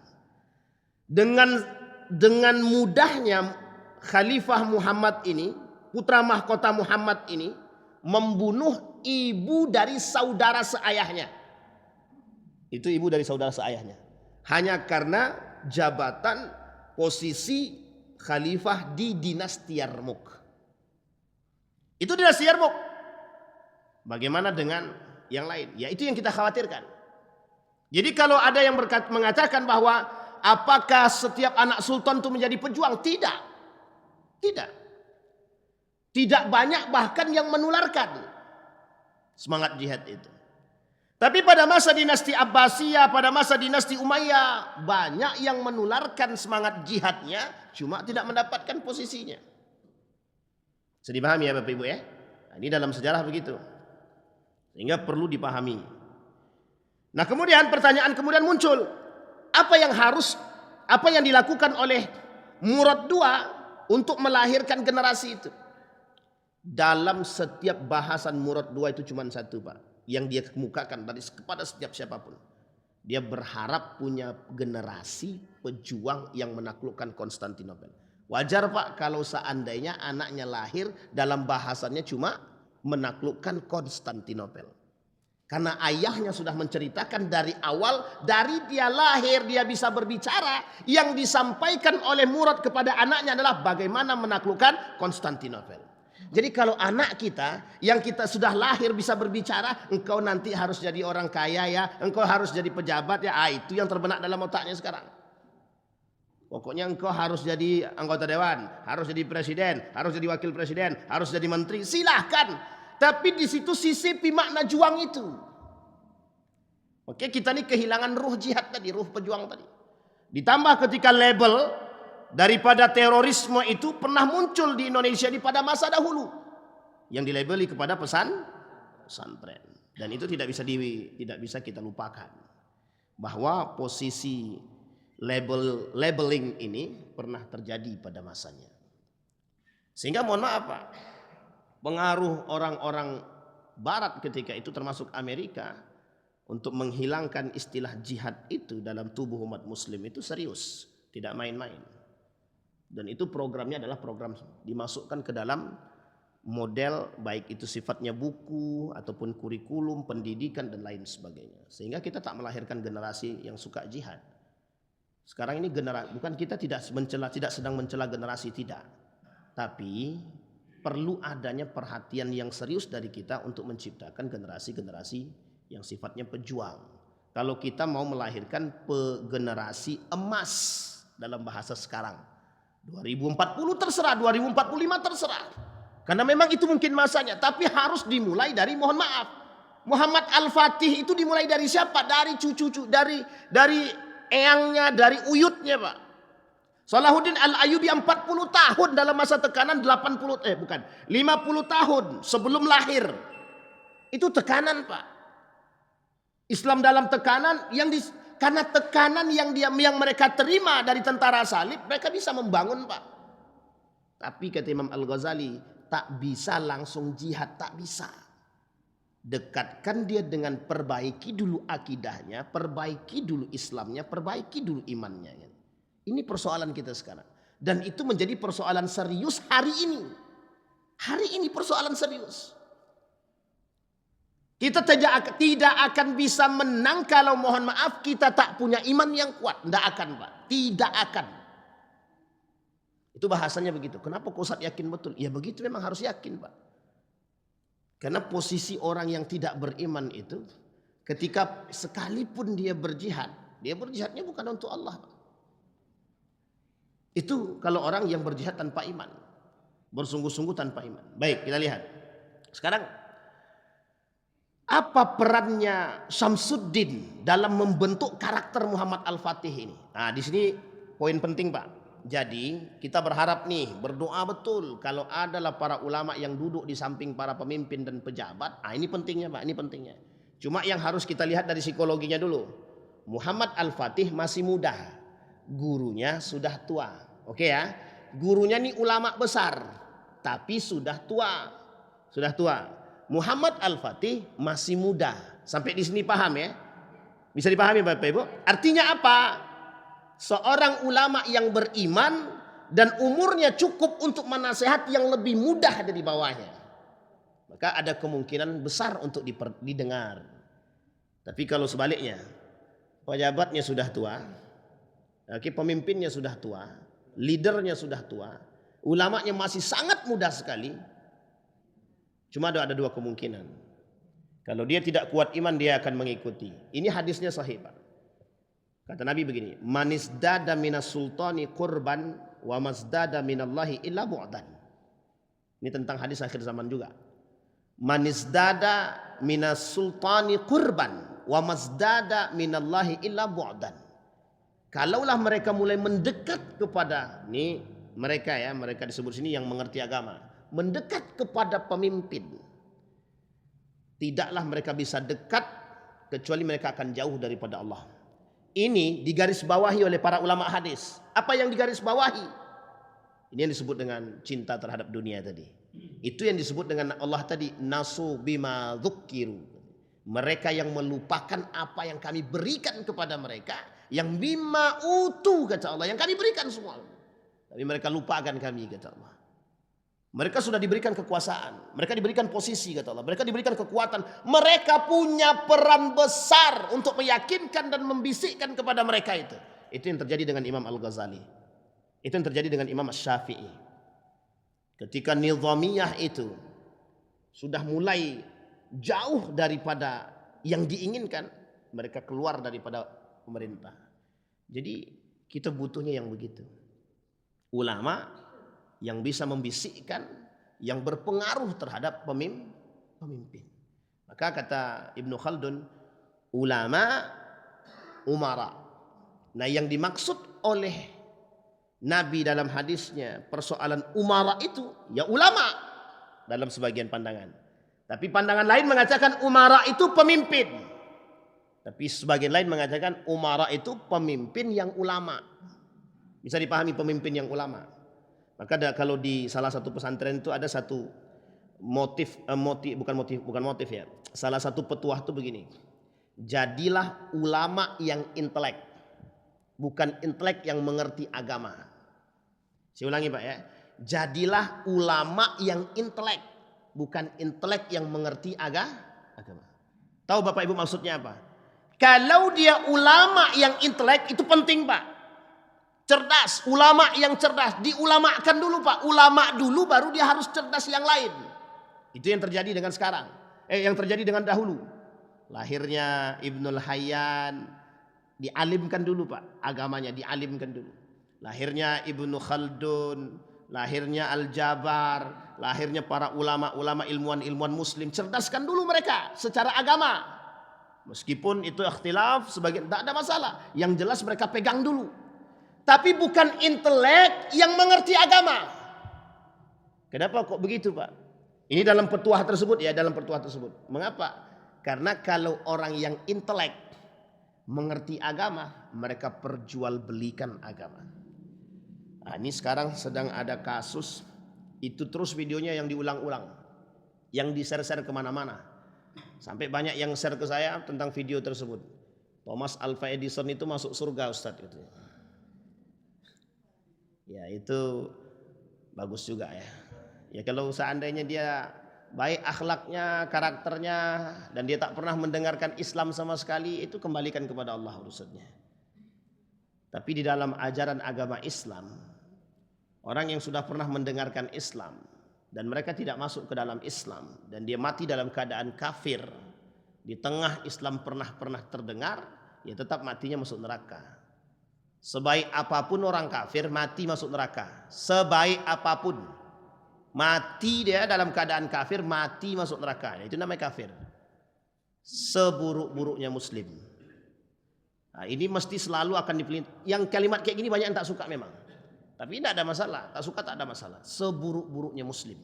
Dengan mudahnya Khalifah Muhammad ini, putra mahkota Muhammad ini membunuh ibu dari saudara seayahnya. Itu ibu dari saudara seayahnya. Hanya karena jabatan posisi khalifah di dinasti Yarmuk. Itu dinasti Yarmuk. Bagaimana dengan yang lain? Ya itu yang kita khawatirkan. Jadi kalau ada yang mengatakan bahwa apakah setiap anak sultan itu menjadi pejuang? Tidak. Tidak banyak bahkan yang menularkan semangat jihad itu. Tapi pada masa dinasti Abbasiyah, pada masa dinasti Umayyah, banyak yang menularkan semangat jihadnya, cuma tidak mendapatkan posisinya. Bisa dipahami ya Bapak Ibu ya? Nah, ini dalam sejarah begitu. Sehingga perlu dipahami. Nah kemudian pertanyaan muncul. Apa yang dilakukan oleh Murad II untuk melahirkan generasi itu? Dalam setiap bahasan Murad II itu cuma satu Pak, yang dia kemukakan kepada setiap siapapun. Dia berharap punya generasi pejuang yang menaklukkan Konstantinopel. Wajar Pak kalau seandainya anaknya lahir dalam bahasannya cuma menaklukkan Konstantinopel. Karena ayahnya sudah menceritakan dari awal, dari dia lahir dia bisa berbicara, yang disampaikan oleh Murad kepada anaknya adalah bagaimana menaklukkan Konstantinopel. Jadi kalau anak kita yang kita sudah lahir bisa berbicara, engkau nanti harus jadi orang kaya ya, engkau harus jadi pejabat ya, itu yang terbenak dalam otaknya sekarang. Pokoknya engkau harus jadi anggota dewan, harus jadi presiden, harus jadi wakil presiden, harus jadi menteri, silahkan. Tapi di situ sisipi makna juang itu. Oke, kita ini kehilangan ruh jihad tadi, ruh pejuang tadi. Ditambah ketika label daripada terorisme itu pernah muncul di Indonesia pada masa dahulu yang dilabeli kepada pesantren, dan itu tidak bisa kita lupakan bahwa posisi labeling ini pernah terjadi pada masanya. Sehingga mohon maaf Pak, pengaruh orang-orang barat ketika itu termasuk Amerika untuk menghilangkan istilah jihad itu dalam tubuh umat muslim itu serius, tidak main-main. Dan itu programnya adalah program dimasukkan ke dalam model baik itu sifatnya buku ataupun kurikulum, pendidikan dan lain sebagainya. Sehingga kita tak melahirkan generasi yang suka jihad. Sekarang ini bukan kita tidak sedang mencela generasi, tidak. Tapi perlu adanya perhatian yang serius dari kita untuk menciptakan generasi-generasi yang sifatnya pejuang. Kalau kita mau melahirkan generasi emas dalam bahasa sekarang. 2040 terserah, 2045 terserah. Karena memang itu mungkin masanya. Tapi harus dimulai dari, mohon maaf, Muhammad Al-Fatih itu dimulai dari siapa? Dari cucu-cucu, dari eyangnya, dari uyutnya Pak. Salahuddin Al-Ayyubi 40 tahun dalam masa tekanan, 50 tahun sebelum lahir. Itu tekanan Pak. Islam dalam tekanan karena tekanan yang mereka terima dari tentara salib, mereka bisa membangun Pak. Tapi kata Imam Al-Ghazali, tak bisa langsung jihad, tak bisa. Dekatkan dia dengan perbaiki dulu akidahnya, perbaiki dulu Islamnya, perbaiki dulu imannya. Ini persoalan kita sekarang. Dan itu menjadi persoalan serius hari ini. Hari ini persoalan serius. Kita tidak akan bisa menang kalau mohon maaf kita tak punya iman yang kuat. Tidak akan Pak. Tidak akan. Itu bahasanya begitu. Kenapa kau Ustaz yakin betul? Ya begitu, memang harus yakin Pak. Karena posisi orang yang tidak beriman itu, ketika sekalipun dia berjihadnya bukan untuk Allah Pak. Itu kalau orang yang berjihad tanpa iman. Bersungguh-sungguh tanpa iman. Baik, kita lihat. Sekarang apa perannya Syamsuddin dalam membentuk karakter Muhammad Al-Fatih ini? Nah, di sini poin penting Pak. Jadi kita berharap nih, berdoa betul kalau adalah para ulama yang duduk di samping para pemimpin dan pejabat. Ini pentingnya Pak, ini pentingnya. Cuma yang harus kita lihat dari psikologinya dulu. Muhammad Al-Fatih masih muda, gurunya sudah tua. Oke ya, gurunya nih ulama besar, tapi sudah tua. Muhammad Al-Fatih masih muda. Sampai di sini paham ya? Bisa dipahami Bapak Ibu? Artinya apa? Seorang ulama yang beriman dan umurnya cukup untuk menasihat yang lebih mudah dari bawahnya. Maka ada kemungkinan besar untuk didengar. Tapi kalau sebaliknya, pejabatnya sudah tua, pemimpinnya sudah tua, leadernya sudah tua, ulamanya masih sangat muda sekali. Cuma ada dua kemungkinan. Kalau dia tidak kuat iman, dia akan mengikuti. Ini hadisnya sahih Pak. Kata Nabi begini, manisdada minas sultani qurban wa masdada minallahi illa bu'dan. Ini tentang hadis akhir zaman juga. Manisdada minas sultani qurban wa masdada minallahi illa bu'dan. Kalaulah mereka mulai mendekat kepada mereka disebut sini yang mengerti agama, mendekat kepada pemimpin, tidaklah mereka bisa dekat kecuali mereka akan jauh daripada Allah. Ini digarisbawahi oleh para ulama hadis. Apa yang digarisbawahi? Ini yang disebut dengan cinta terhadap dunia tadi. Itu yang disebut dengan Allah tadi, nasu bima dzukkiru. Mereka yang melupakan apa yang kami berikan kepada mereka, yang bima utu kata Allah, yang kami berikan semua. Tapi mereka lupakan kami kata Allah. Mereka sudah diberikan kekuasaan, mereka diberikan posisi kata Allah, mereka diberikan kekuatan, mereka punya peran besar untuk meyakinkan dan membisikkan kepada mereka itu. Itu yang terjadi dengan Imam Al-Ghazali, itu yang terjadi dengan Imam Asy-Syafi'i. Ketika nizamiyah itu sudah mulai jauh daripada yang diinginkan, mereka keluar daripada pemerintah. Jadi kita butuhnya yang begitu. Ulama yang bisa membisikkan, yang berpengaruh terhadap pemimpin. Maka kata Ibnu Khaldun, ulama umara. Nah, yang dimaksud oleh Nabi dalam hadisnya persoalan umara itu ya ulama dalam sebagian pandangan. Tapi pandangan lain mengatakan umara itu pemimpin. Tapi sebagian lain mengatakan umara itu pemimpin yang ulama. Bisa dipahami pemimpin yang ulama. Maka kalau di salah satu pesantren itu ada satu bukan motif ya. Salah satu petuah itu begini. Jadilah ulama yang intelek, bukan intelek yang mengerti agama. Saya ulangi Pak ya. Jadilah ulama yang intelek, bukan intelek yang mengerti agama. Tahu Bapak Ibu maksudnya apa? Kalau dia ulama yang intelek itu penting Pak. Cerdas, ulama yang cerdas. Diulamakan dulu Pak. Ulama dulu baru dia harus cerdas yang lain. Itu yang terjadi dengan sekarang. Yang terjadi dengan dahulu. Lahirnya Ibnul Hayyan, dialimkan dulu Pak. Agamanya dialimkan dulu. Lahirnya Ibnu Khaldun, lahirnya Al-Jabar, lahirnya para ulama-ulama ilmuwan-ilmuwan muslim. Cerdaskan dulu mereka secara agama. Meskipun itu ikhtilaf, sebagian tak ada masalah. Yang jelas mereka pegang dulu. Tapi bukan intelek yang mengerti agama. Kenapa kok begitu Pak? Ini dalam petuah tersebut ya, dalam petuah tersebut. Mengapa? Karena kalau orang yang intelek mengerti agama, mereka perjualbelikan agama. Nah, ini sekarang sedang ada kasus itu terus videonya yang diulang-ulang, yang di-share-share kemana-mana, sampai banyak yang share ke saya tentang video tersebut. Thomas Alva Edison itu masuk surga Ustadz gitu. Ya itu bagus juga ya. Ya kalau seandainya dia baik akhlaknya, karakternya, dan dia tak pernah mendengarkan Islam sama sekali, itu kembalikan kepada Allah urusannya. Tapi di dalam ajaran agama Islam, orang yang sudah pernah mendengarkan Islam dan mereka tidak masuk ke dalam Islam dan dia mati dalam keadaan kafir, di tengah Islam pernah terdengar, ya tetap matinya masuk neraka. Sebaik apapun orang kafir mati masuk neraka. Sebaik apapun mati dia dalam keadaan kafir, mati masuk neraka. Itu namanya kafir. Seburuk-buruknya muslim. Nah, ini mesti selalu akan dipelihara. Yang kalimat kayak gini banyak yang tak suka memang. Tapi tidak ada masalah, tak suka tak ada masalah. Seburuk-buruknya muslim.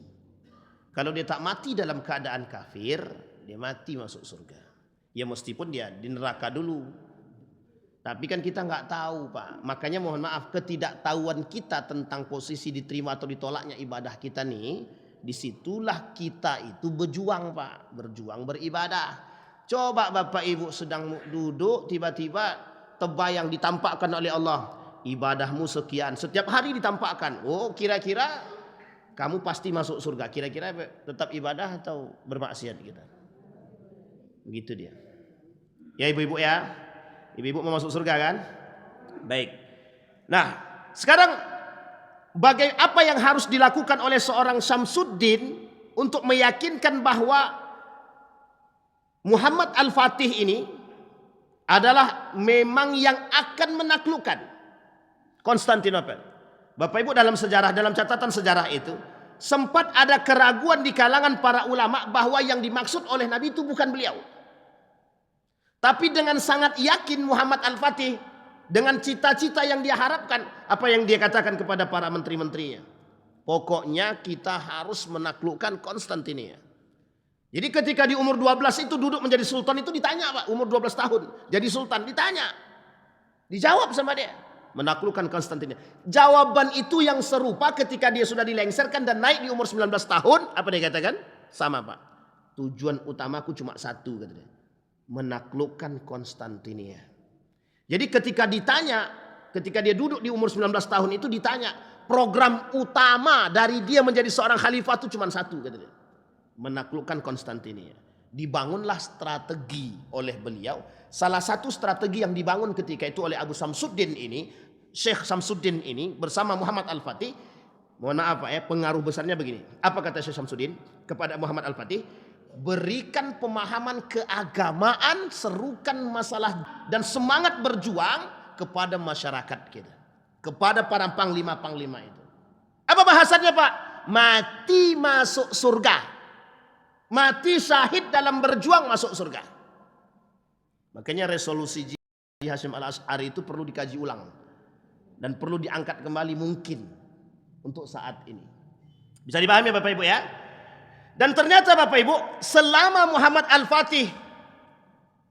Kalau dia tak mati dalam keadaan kafir, dia mati masuk surga. Ya meskipun dia di neraka dulu. Tapi kan kita nggak tahu Pak. Makanya mohon maaf, ketidaktahuan kita tentang posisi diterima atau ditolaknya ibadah kita nih, disitulah kita itu berjuang Pak, berjuang beribadah. Coba Bapak Ibu sedang duduk, tiba-tiba terbayang ditampakkan oleh Allah, ibadahmu sekian, setiap hari ditampakkan. Oh kira-kira kamu pasti masuk surga. Kira-kira tetap ibadah atau bermaksiat kita? Begitu dia. Ya ibu-ibu ya. Ibu-ibu mau masuk surga kan? Baik. Nah, sekarang apa yang harus dilakukan oleh seorang Syamsuddin untuk meyakinkan bahwa Muhammad Al-Fatih ini adalah memang yang akan menaklukkan Konstantinopel. Bapak Ibu dalam sejarah, dalam catatan sejarah itu sempat ada keraguan di kalangan para ulama bahwa yang dimaksud oleh Nabi itu bukan beliau. Tapi dengan sangat yakin Muhammad Al-Fatih, dengan cita-cita yang dia harapkan, apa yang dia katakan kepada para menteri-menterinya? Pokoknya kita harus menaklukkan Konstantinia. Jadi ketika di umur 12 itu duduk menjadi sultan itu ditanya Pak, umur 12 tahun jadi sultan, ditanya. Dijawab sama dia, menaklukkan Konstantinia. Jawaban itu yang serupa ketika dia sudah dilengsarkan dan naik di umur 19 tahun, apa dia katakan? Sama Pak. Tujuan utamaku cuma satu katanya. Menaklukkan Konstantinia. Jadi ketika dia duduk di umur 19 tahun itu ditanya, program utama dari dia menjadi seorang khalifah itu cuma satu katanya. Menaklukkan Konstantinia. Dibangunlah strategi oleh beliau. Salah satu strategi yang dibangun ketika itu oleh Abu Syamsuddin ini, Syekh Syamsuddin ini bersama Muhammad Al-Fatih, Mohon maaf Pak ya, pengaruh besarnya begini. Apa kata Syekh Syamsuddin kepada Muhammad Al-Fatih? Berikan pemahaman keagamaan, serukan masalah dan semangat berjuang kepada masyarakat kita, kepada para panglima-panglima itu. Apa bahasannya Pak? Mati masuk surga, mati syahid dalam berjuang masuk surga. Makanya resolusi Haji Hasyim Al-Asy'ari itu perlu dikaji ulang dan perlu diangkat kembali mungkin untuk saat ini. Bisa dipahami Bapak Ibu ya? Dan ternyata Bapak Ibu, selama Muhammad Al-Fatih,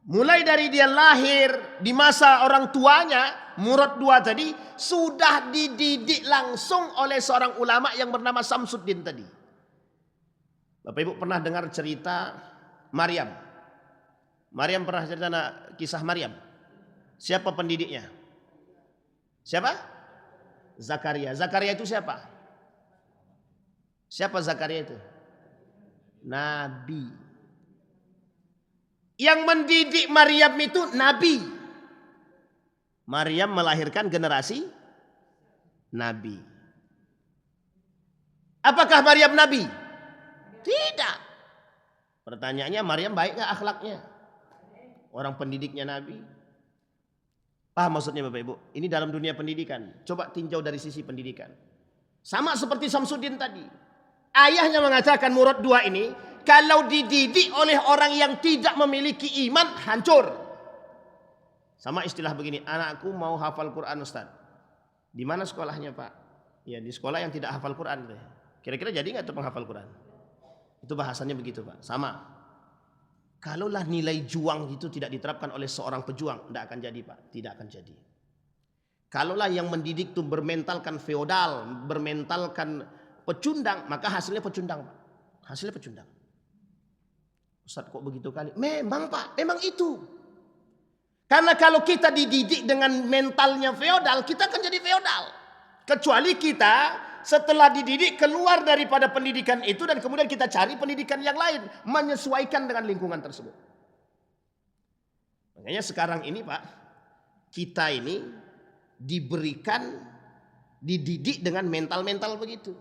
mulai dari dia lahir, di masa orang tuanya, Murad II tadi, sudah dididik langsung oleh seorang ulama yang bernama Samsuddin tadi. Bapak Ibu pernah dengar cerita Maryam? Maryam pernah cerita kisah Maryam? Siapa pendidiknya? Siapa? Zakaria. Zakaria itu siapa? Siapa Zakaria itu? Nabi. Yang mendidik Maryam itu Nabi. Maryam melahirkan generasi Nabi. Apakah Maryam Nabi? Tidak. Pertanyaannya, Maryam baik nggak akhlaknya? Orang pendidiknya Nabi. Paham maksudnya Bapak Ibu? Ini dalam dunia pendidikan. Coba tinjau dari sisi pendidikan. Sama seperti Samsuddin tadi. Ayahnya mengatakan Murad II ini, kalau dididik oleh orang yang tidak memiliki iman, hancur. Sama istilah begini, anakku mau hafal Quran Ustaz. Di mana sekolahnya Pak? Ya di sekolah yang tidak hafal Quran. Kira-kira jadi nggak tuh penghafal Quran? Itu bahasanya begitu Pak. Sama. Kalaulah nilai juang itu tidak diterapkan oleh seorang pejuang, tidak akan jadi Pak. Tidak akan jadi. Kalaulah yang mendidik itu bermentalkan feodal, bermentalkan pecundang, maka hasilnya pecundang Pak. Hasilnya pecundang. Ustaz kok begitu kali? Memang Pak, memang itu. Karena kalau kita dididik dengan mentalnya feodal, kita akan jadi feodal. Kecuali kita setelah dididik keluar daripada pendidikan itu dan kemudian kita cari pendidikan yang lain, menyesuaikan dengan lingkungan tersebut. Makanya sekarang ini Pak, kita ini diberikan, dididik dengan mental-mental begitu.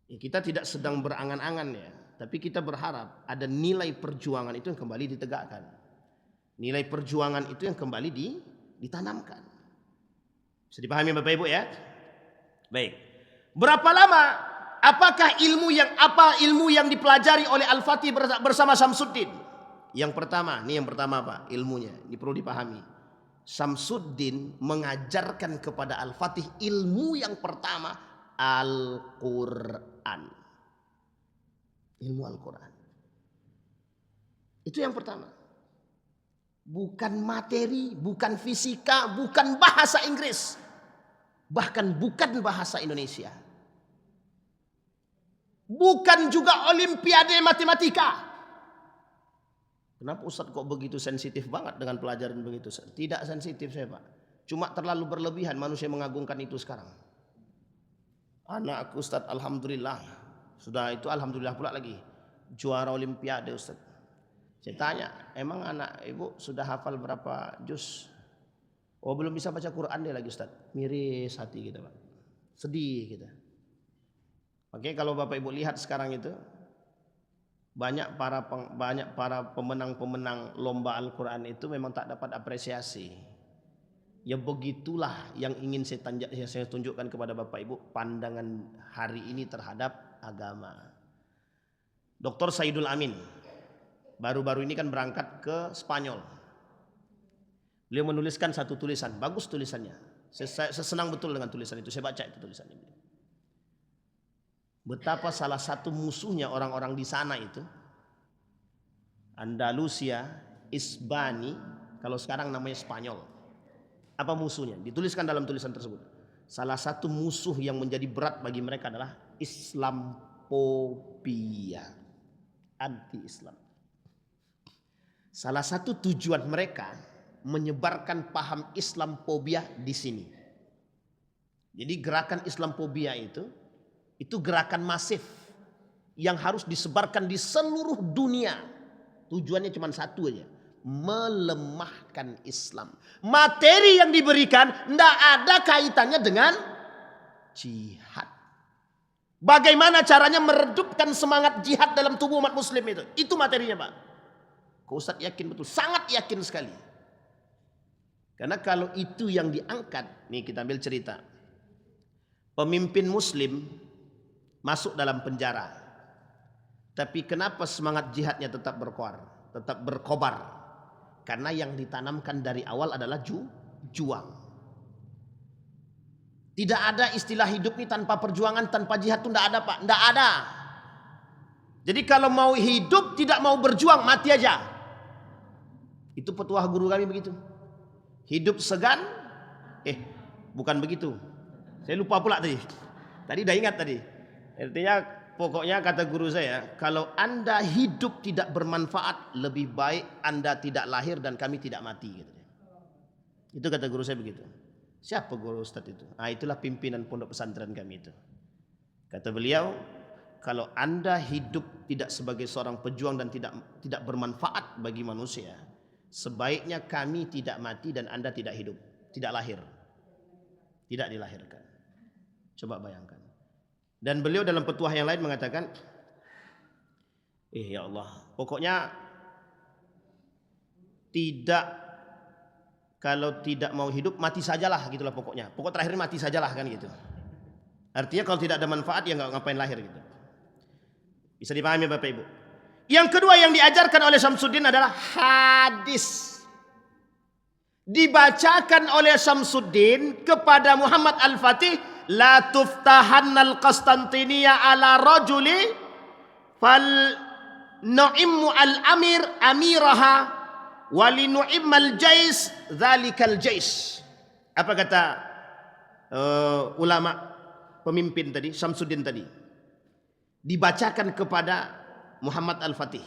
Ya, kita tidak sedang berangan-angan ya, tapi kita berharap ada nilai perjuangan itu yang kembali ditegakkan. Nilai perjuangan itu yang kembali ditanamkan. Bisa dipahami Bapak Ibu ya? Baik. Berapa lama? Apakah ilmu yang dipelajari oleh Al-Fatih bersama Samsuddin? Yang pertama, ini yang pertama Pak, ilmunya. Ini perlu dipahami. Samsuddin mengajarkan kepada Al-Fatih ilmu yang pertama, Al-Quran. Ilmu Al-Quran. Itu yang pertama. Bukan materi, bukan fisika, bukan bahasa Inggris. Bahkan bukan bahasa Indonesia. Bukan juga olimpiade matematika. Kenapa Ustaz kok begitu sensitif banget dengan pelajaran begitu? Tidak sensitif saya Pak. Cuma terlalu berlebihan manusia mengagungkan itu sekarang. Anakku Ustaz alhamdulillah. Sudah itu alhamdulillah pula lagi. Juara olimpiade Ustaz. Saya tanya, emang anak ibu sudah hafal berapa juz? Oh belum bisa baca Quran dia lagi Ustaz. Miris hati kita Pak. Sedih kita. Oke, kalau Bapak Ibu lihat sekarang itu banyak para pemenang-pemenang lomba Al-Quran itu memang tak dapat apresiasi. Ya begitulah yang ingin saya tunjukkan kepada Bapak Ibu pandangan hari ini terhadap agama. Dr. Saidul Amin baru-baru ini kan berangkat ke Spanyol. Beliau menuliskan satu tulisan, bagus tulisannya. Saya senang betul dengan tulisan itu, saya baca itu tulisannya. Betapa salah satu musuhnya orang-orang di sana itu, Andalusia, Isbani, kalau sekarang namanya Spanyol. Apa musuhnya? Dituliskan dalam tulisan tersebut. Salah satu musuh yang menjadi berat bagi mereka adalah Islamophobia, anti-Islam. Salah satu tujuan mereka menyebarkan paham Islamophobia di sini. Jadi gerakan Islamophobia itu gerakan masif yang harus disebarkan di seluruh dunia. Tujuannya cuma satu aja, melemahkan Islam. Materi yang diberikan tidak ada kaitannya dengan jihad. Bagaimana caranya meredupkan semangat jihad dalam tubuh umat muslim itu? Itu materinya, Pak. Ustaz yakin betul, sangat yakin sekali. Karena kalau itu yang diangkat, nih kita ambil cerita. Pemimpin muslim masuk dalam penjara. Tapi kenapa semangat jihadnya tetap berkobar? Karena yang ditanamkan dari awal adalah juang. Tidak ada istilah hidup ini tanpa perjuangan, tanpa jihad itu tidak ada, Pak. Tidak ada. Jadi kalau mau hidup tidak mau berjuang, mati aja. Itu petuah guru kami begitu. Hidup segan, bukan begitu. Saya lupa pula tadi. Tadi udah ingat tadi. Artinya pokoknya kata guru saya, kalau Anda hidup tidak bermanfaat, lebih baik Anda tidak lahir dan kami tidak mati. Itu kata guru saya begitu. Siapa guru Ustadz itu? Itulah pimpinan pondok pesantren kami itu. Kata beliau, kalau Anda hidup tidak sebagai seorang pejuang dan tidak bermanfaat bagi manusia, sebaiknya kami tidak mati dan Anda tidak hidup, tidak lahir, tidak dilahirkan. Coba bayangkan. Dan beliau dalam petuah yang lain mengatakan, ya Allah, pokoknya kalau tidak mau hidup mati sajalah gitulah pokoknya. Pokok terakhir mati sajalah kan gitu. Artinya kalau tidak ada manfaat ya nggak ngapain lahir gitu. Bisa dipahami Bapak Ibu. Yang kedua yang diajarkan oleh Syamsuddin adalah hadis. Dibacakan oleh Syamsuddin kepada Muhammad Al-Fatih, la tuftahannal Qastantiniyah ala rajuli fal nu'immu al-amir amiraha walinu'immal jais dzalikal jais. Apa kata ulama pemimpin tadi, Syamsuddin tadi? Dibacakan kepada Muhammad Al-Fatih.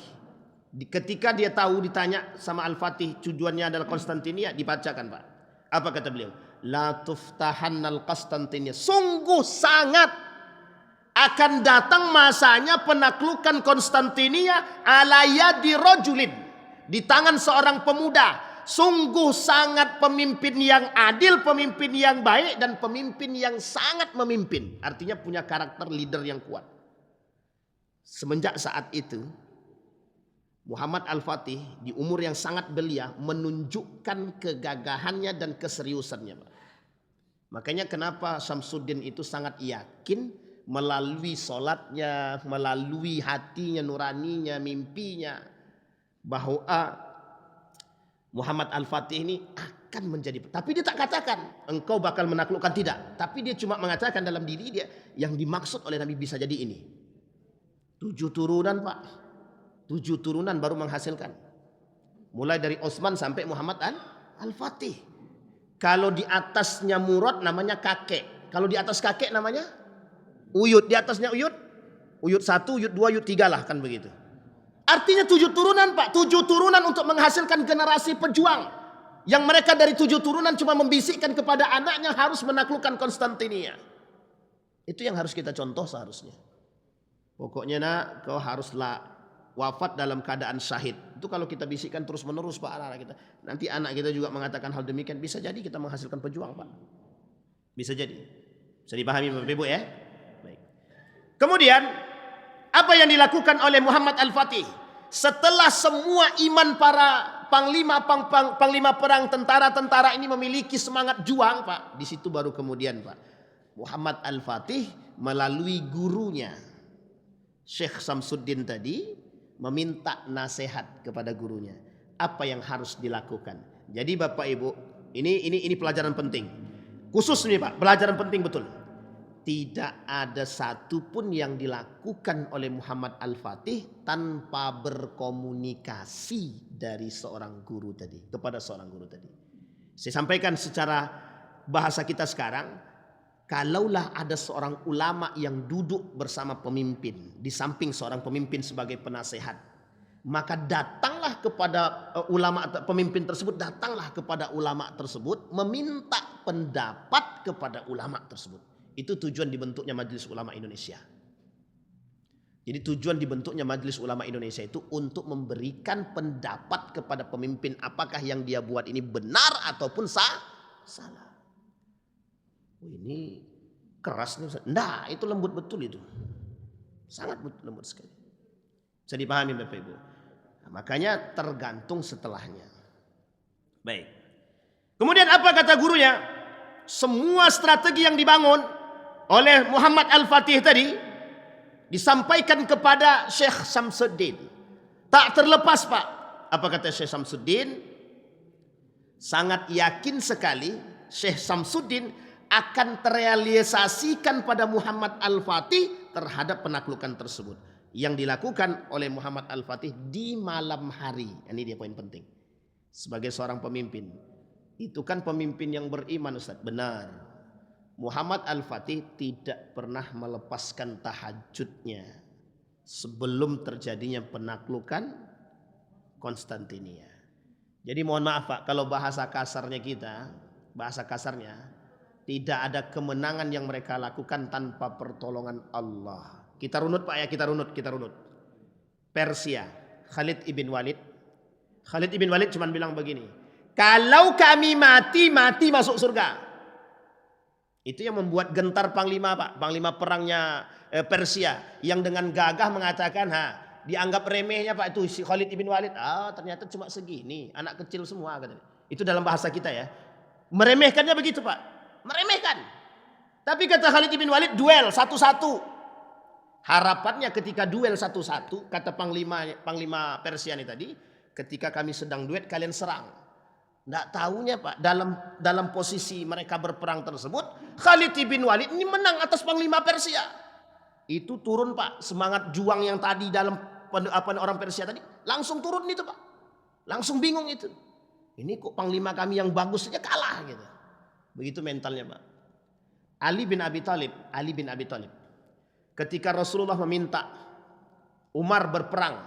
Ketika dia tahu ditanya sama Al-Fatih tujuannya adalah Konstantinia, dibacakan, Pak. Apa kata beliau? La tuftahannal Qastantiniyah. Sungguh sangat akan datang masanya penaklukan Konstantinia ala yadi rajulin, di tangan seorang pemuda. Sungguh sangat pemimpin yang adil, pemimpin yang baik, dan pemimpin yang sangat memimpin. Artinya punya karakter leader yang kuat. Semenjak saat itu Muhammad Al-Fatih di umur yang sangat belia menunjukkan kegagahannya dan keseriusannya. Makanya kenapa Syamsuddin itu sangat yakin melalui sholatnya, melalui hatinya, nuraninya, mimpinya, bahwa Muhammad Al-Fatih ini akan menjadi. Tapi dia tak katakan engkau bakal menaklukkan, tidak. Tapi dia cuma mengatakan dalam diri dia yang dimaksud oleh Nabi bisa jadi ini. 7 turunan, Pak. 7 turunan baru menghasilkan. Mulai dari Utsman sampai Muhammad Al-Fatih. Kalau di atasnya Murad namanya kakek. Kalau di atas kakek namanya Uyut. Di atasnya Uyut 1, Uyut 2, Uyut 3 lah kan begitu. Artinya 7 turunan, Pak. 7 turunan untuk menghasilkan generasi pejuang. Yang mereka dari 7 turunan cuma membisikkan kepada anaknya harus menaklukkan Konstantinia. Itu yang harus kita contoh seharusnya. Pokoknya nak, kau haruslah wafat dalam keadaan syahid. Itu kalau kita bisikkan terus menerus, Pak, anak-anak kita. Nanti anak kita juga mengatakan hal demikian. Bisa jadi kita menghasilkan pejuang, Pak. Bisa jadi. Bisa dipahami Bapak Ibu ya? Baik. Kemudian apa yang dilakukan oleh Muhammad Al-Fatih? Setelah semua iman para panglima perang, tentara-tentara ini memiliki semangat juang, Pak. Di situ baru kemudian, Pak, Muhammad Al-Fatih melalui gurunya Syekh Syamsuddin tadi meminta nasihat kepada gurunya. Apa yang harus dilakukan? Jadi Bapak Ibu, ini pelajaran penting. Khusus nih Pak, pelajaran penting betul. Tidak ada satupun yang dilakukan oleh Muhammad Al-Fatih tanpa berkomunikasi dari seorang guru tadi, kepada seorang guru tadi. Saya sampaikan secara bahasa kita sekarang, kalaulah ada seorang ulama yang duduk bersama pemimpin, di samping seorang pemimpin sebagai penasehat, maka datanglah kepada ulama, pemimpin tersebut datanglah kepada ulama tersebut, meminta pendapat kepada ulama tersebut. Itu tujuan dibentuknya Majelis Ulama Indonesia. Jadi tujuan dibentuknya Majelis Ulama Indonesia itu untuk memberikan pendapat kepada pemimpin apakah yang dia buat ini benar ataupun salah. Ini keras nih. Nah, itu lembut betul itu. Sangat lembut sekali. Bisa dipahami Bapak Ibu. Nah, makanya tergantung setelahnya. Baik. Kemudian apa kata gurunya? Semua strategi yang dibangun oleh Muhammad Al-Fatih tadi disampaikan kepada Syekh Samsuddin. Tak terlepas Pak. Apa kata Syekh Samsuddin? Sangat yakin sekali Syekh Samsuddin akan terrealisasikan pada Muhammad Al-Fatih terhadap penaklukan tersebut. Yang dilakukan oleh Muhammad Al-Fatih di malam hari. Ini dia poin penting. Sebagai seorang pemimpin. Itu kan pemimpin yang beriman Ustaz. Benar. Muhammad Al-Fatih tidak pernah melepaskan tahajudnya sebelum terjadinya penaklukan Konstantinia. Jadi mohon maaf Pak, kalau bahasa kasarnya tidak ada kemenangan yang mereka lakukan tanpa pertolongan Allah. Kita runut Pak ya, kita runut. Persia, Khalid ibn Walid cuma bilang begini, kalau kami mati masuk surga. Itu yang membuat gentar Panglima Pak, Panglima perangnya Persia yang dengan gagah mengatakan, dianggap remehnya Pak itu si Khalid ibn Walid. Ternyata cuma segini, anak kecil semua katanya. Itu dalam bahasa kita ya. Meremehkannya begitu Pak, meremehkan. Tapi kata Khalid ibn Walid, duel satu-satu. Harapannya ketika duel satu-satu, kata Panglima Persia ini tadi, ketika kami sedang duet kalian serang. Tidak tahunya Pak, dalam posisi mereka berperang tersebut, Khalid bin Walid ini menang atas Panglima Persia. Itu turun Pak, semangat juang yang tadi dalam orang Persia tadi langsung turun itu Pak. Langsung bingung itu. Ini kok Panglima kami yang bagus saja kalah gitu. Begitu mentalnya Pak. Ali bin Abi Thalib. Ketika Rasulullah meminta Umar berperang,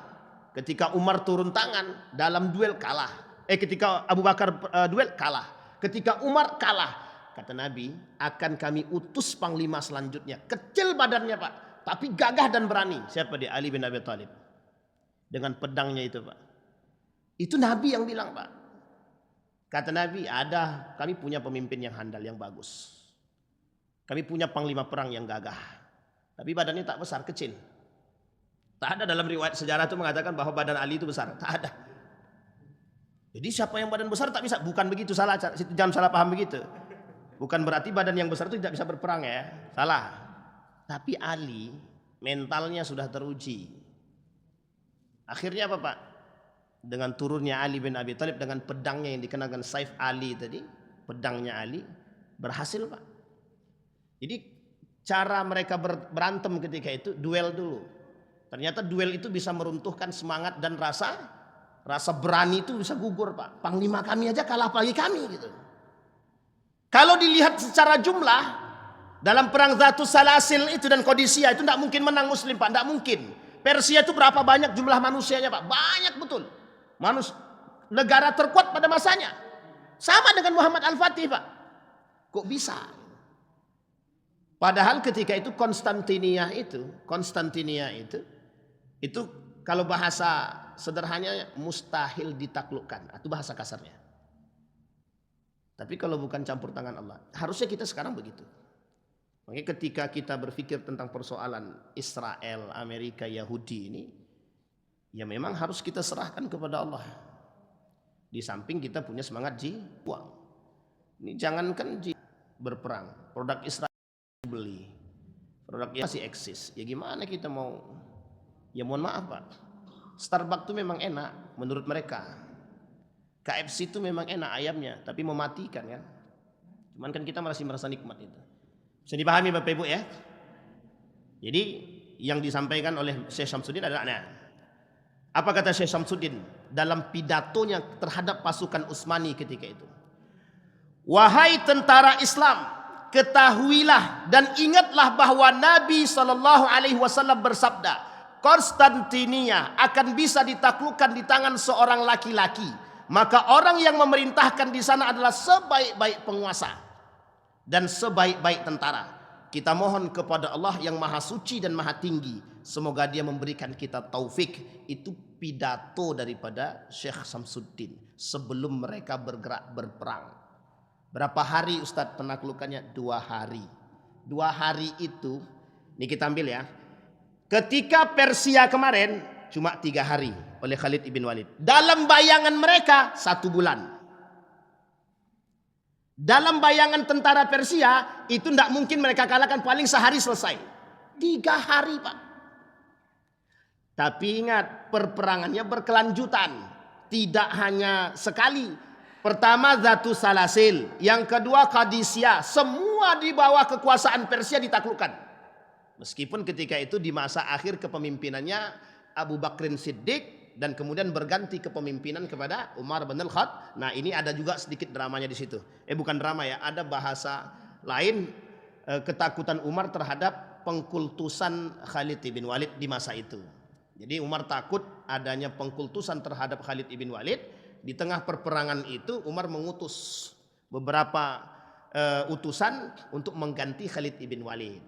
ketika Umar turun tangan dalam duel kalah. Ketika Abu Bakar duel kalah. Ketika Umar kalah. Kata Nabi, akan kami utus panglima selanjutnya. Kecil badannya Pak, tapi gagah dan berani. Siapa dia? Ali bin Abi Thalib. Dengan pedangnya itu Pak. Itu Nabi yang bilang Pak. Kata Nabi, kami punya pemimpin yang handal, yang bagus. Kami punya panglima perang yang gagah. Tapi badannya tak besar, kecil. Tak ada dalam riwayat sejarah itu mengatakan bahwa badan Ali itu besar. Tak ada. Jadi siapa yang badan besar tak bisa. Bukan begitu, salah. Jangan salah paham begitu. Bukan berarti badan yang besar itu tidak bisa berperang ya. Salah. Tapi Ali mentalnya sudah teruji. Akhirnya apa Pak? Dengan turunnya Ali bin Abi Thalib dengan pedangnya yang dikenakan Saif Ali tadi. Pedangnya Ali berhasil Pak. Jadi cara mereka berantem ketika itu duel dulu. Ternyata duel itu bisa meruntuhkan semangat dan rasa berani itu bisa gugur Pak. Panglima kami aja kalah apalagi kami gitu. Kalau dilihat secara jumlah dalam perang Zatus Salasil itu dan Qadisiyah itu tidak mungkin menang Muslim Pak, tidak mungkin. Persia itu berapa banyak jumlah manusianya Pak? Banyak betul. Negara terkuat pada masanya. Sama dengan Muhammad Al-Fatih Pak. Kok bisa? Padahal ketika itu Konstantinia itu kalau bahasa sederhananya mustahil ditaklukkan. Itu bahasa kasarnya. Tapi kalau bukan campur tangan Allah, harusnya kita sekarang begitu. Makanya ketika kita berpikir tentang persoalan Israel, Amerika, Yahudi ini, ya memang harus kita serahkan kepada Allah. Di samping kita punya semangat uang. Ini jangankan berperang, produk Israel beli, produk masih eksis. Ya gimana kita mau? Ya mohon maaf Pak. Starbucks itu memang enak menurut mereka. KFC itu memang enak ayamnya, tapi mematikan kan. Cuman kan kita masih merasa nikmat itu. Bisa dipahami Bapak Ibu ya. Jadi yang disampaikan oleh Syekh Samsuddin adalah apa kata Syekh Samsuddin dalam pidatonya terhadap pasukan Utsmani ketika itu. Wahai tentara Islam, ketahuilah dan ingatlah bahwa Nabi SAW bersabda, Konstantinia akan bisa ditaklukkan di tangan seorang laki-laki. Maka orang yang memerintahkan di sana adalah sebaik-baik penguasa dan sebaik-baik tentara. kita mohon kepada Allah yang maha suci dan maha tinggi, semoga dia memberikan kita taufik. Itu pidato daripada Syekh Samsuddin sebelum mereka bergerak berperang. Berapa hari Ustadz penaklukannya? 2 hari. 2 hari itu, ini kita ambil ya. Ketika Persia kemarin cuma 3 hari oleh Khalid ibn Walid. Dalam bayangan mereka 1 bulan. Dalam bayangan tentara Persia itu tidak mungkin mereka kalahkan, paling sehari selesai. 3 hari Pak. Tapi ingat, perperangannya berkelanjutan. Tidak hanya sekali. Pertama Zatu Salasil, yang kedua Qadisiyah. Semua di bawah kekuasaan Persia ditaklukkan. Meskipun ketika itu di masa akhir kepemimpinannya Abu Bakrin Siddiq, dan kemudian berganti kepemimpinan kepada Umar bin Al-Khattab. Nah, ini ada juga sedikit dramanya di situ. Bukan drama ya, ada bahasa lain, ketakutan Umar terhadap pengkultusan Khalid bin Walid di masa itu. Jadi Umar takut adanya pengkultusan terhadap Khalid bin Walid. Di tengah perperangan itu Umar mengutus beberapa utusan untuk mengganti Khalid bin Walid.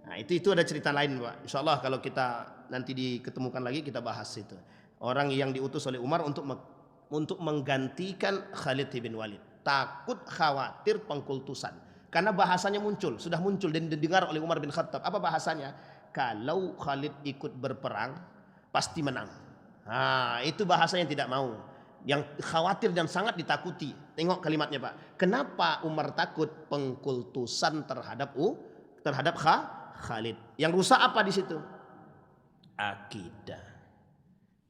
Nah, itu ada cerita lain Pak. Insyaallah kalau kita nanti diketemukan lagi kita bahas itu. Orang yang diutus oleh Umar untuk menggantikan Khalid bin Walid. Takut khawatir pengkultusan. Karena bahasanya sudah muncul dan didengar oleh Umar bin Khattab. Apa bahasanya? Kalau Khalid ikut berperang pasti menang. Nah, itu bahasanya tidak mau. Yang khawatir dan sangat ditakuti. Tengok kalimatnya Pak. Kenapa Umar takut pengkultusan terhadap Khalid? Yang rusak apa di situ? Akidah.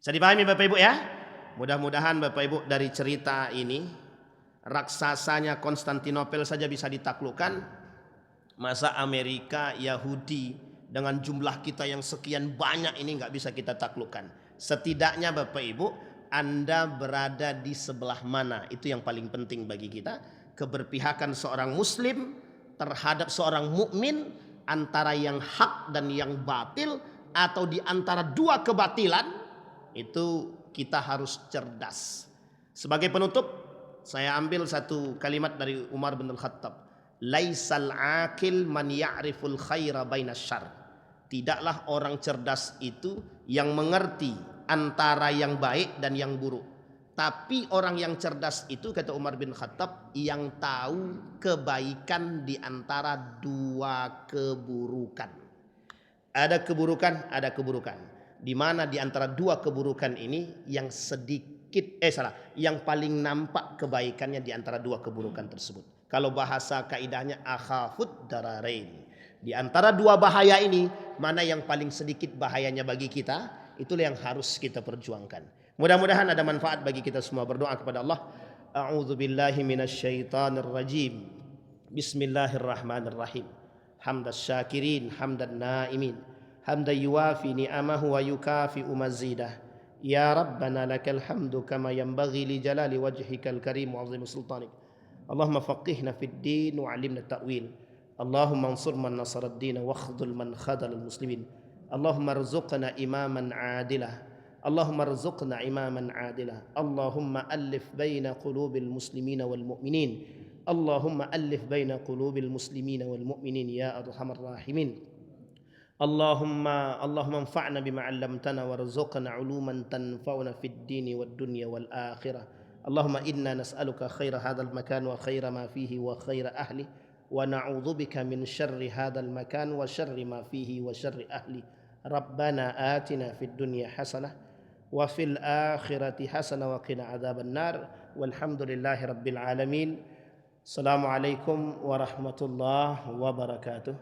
Bisa dipahami Bapak Ibu ya? Mudah-mudahan Bapak Ibu dari cerita ini, raksasanya Konstantinopel saja bisa ditaklukkan. Masa Amerika, Yahudi dengan jumlah kita yang sekian banyak ini nggak bisa kita taklukkan. Setidaknya Bapak Ibu, Anda berada di sebelah mana? Itu yang paling penting bagi kita. Keberpihakan seorang muslim terhadap seorang mukmin, antara yang hak dan yang batil, atau di antara 2 kebatilan, itu kita harus cerdas. Sebagai penutup, saya ambil satu kalimat dari Umar bin Al-Khattab. Laisal akil man ya'riful khaira bainas syarr. Tidaklah orang cerdas itu yang mengerti antara yang baik dan yang buruk. Tapi orang yang cerdas itu, kata Umar bin Khattab, yang tahu kebaikan di antara 2 keburukan. Ada keburukan, ada keburukan. Di mana di antara 2 keburukan ini yang yang paling nampak kebaikannya di antara 2 keburukan tersebut. Kalau bahasa kaidahnya akhafud dararain. Di antara 2 bahaya ini, mana yang paling sedikit bahayanya bagi kita, itulah yang harus kita perjuangkan. Mudah-mudahan ada manfaat bagi kita semua. Berdoa kepada Allah. A'udzubillahi minasyaitonir rajim. Bismillahirrahmanirrahim. Hamdas syakirin, hamdan naimin. حمدا يوافي نعمه ويكافئ مزيده يا ربنا لك الحمد كما ينبغي لجلال وجهك الكريم وعظيم سلطانك اللهم فقهنا في الدين وعلمنا التأويل اللهم انصر من نصر الدين واخذل من خذل المسلمين اللهم ارزقنا إماما عادلا اللهم ارزقنا إماما عادلا اللهم ألف بين قلوب المسلمين والمؤمنين اللهم ألف بين قلوب المسلمين والمؤمنين يا أرحم الراحمين اللهم انفعنا بما علمتنا وارزقنا علوما تنفعنا في الدين والدنيا والآخرة اللهم إنا نسألك خير هذا المكان وخير ما فيه وخير أهله ونعوذ بك من شر هذا المكان وشر ما فيه وشر أهله ربنا آتنا في الدنيا حسنة وفي الآخرة حسنة وقنا عذاب النار والحمد لله رب العالمين السلام عليكم ورحمة الله وبركاته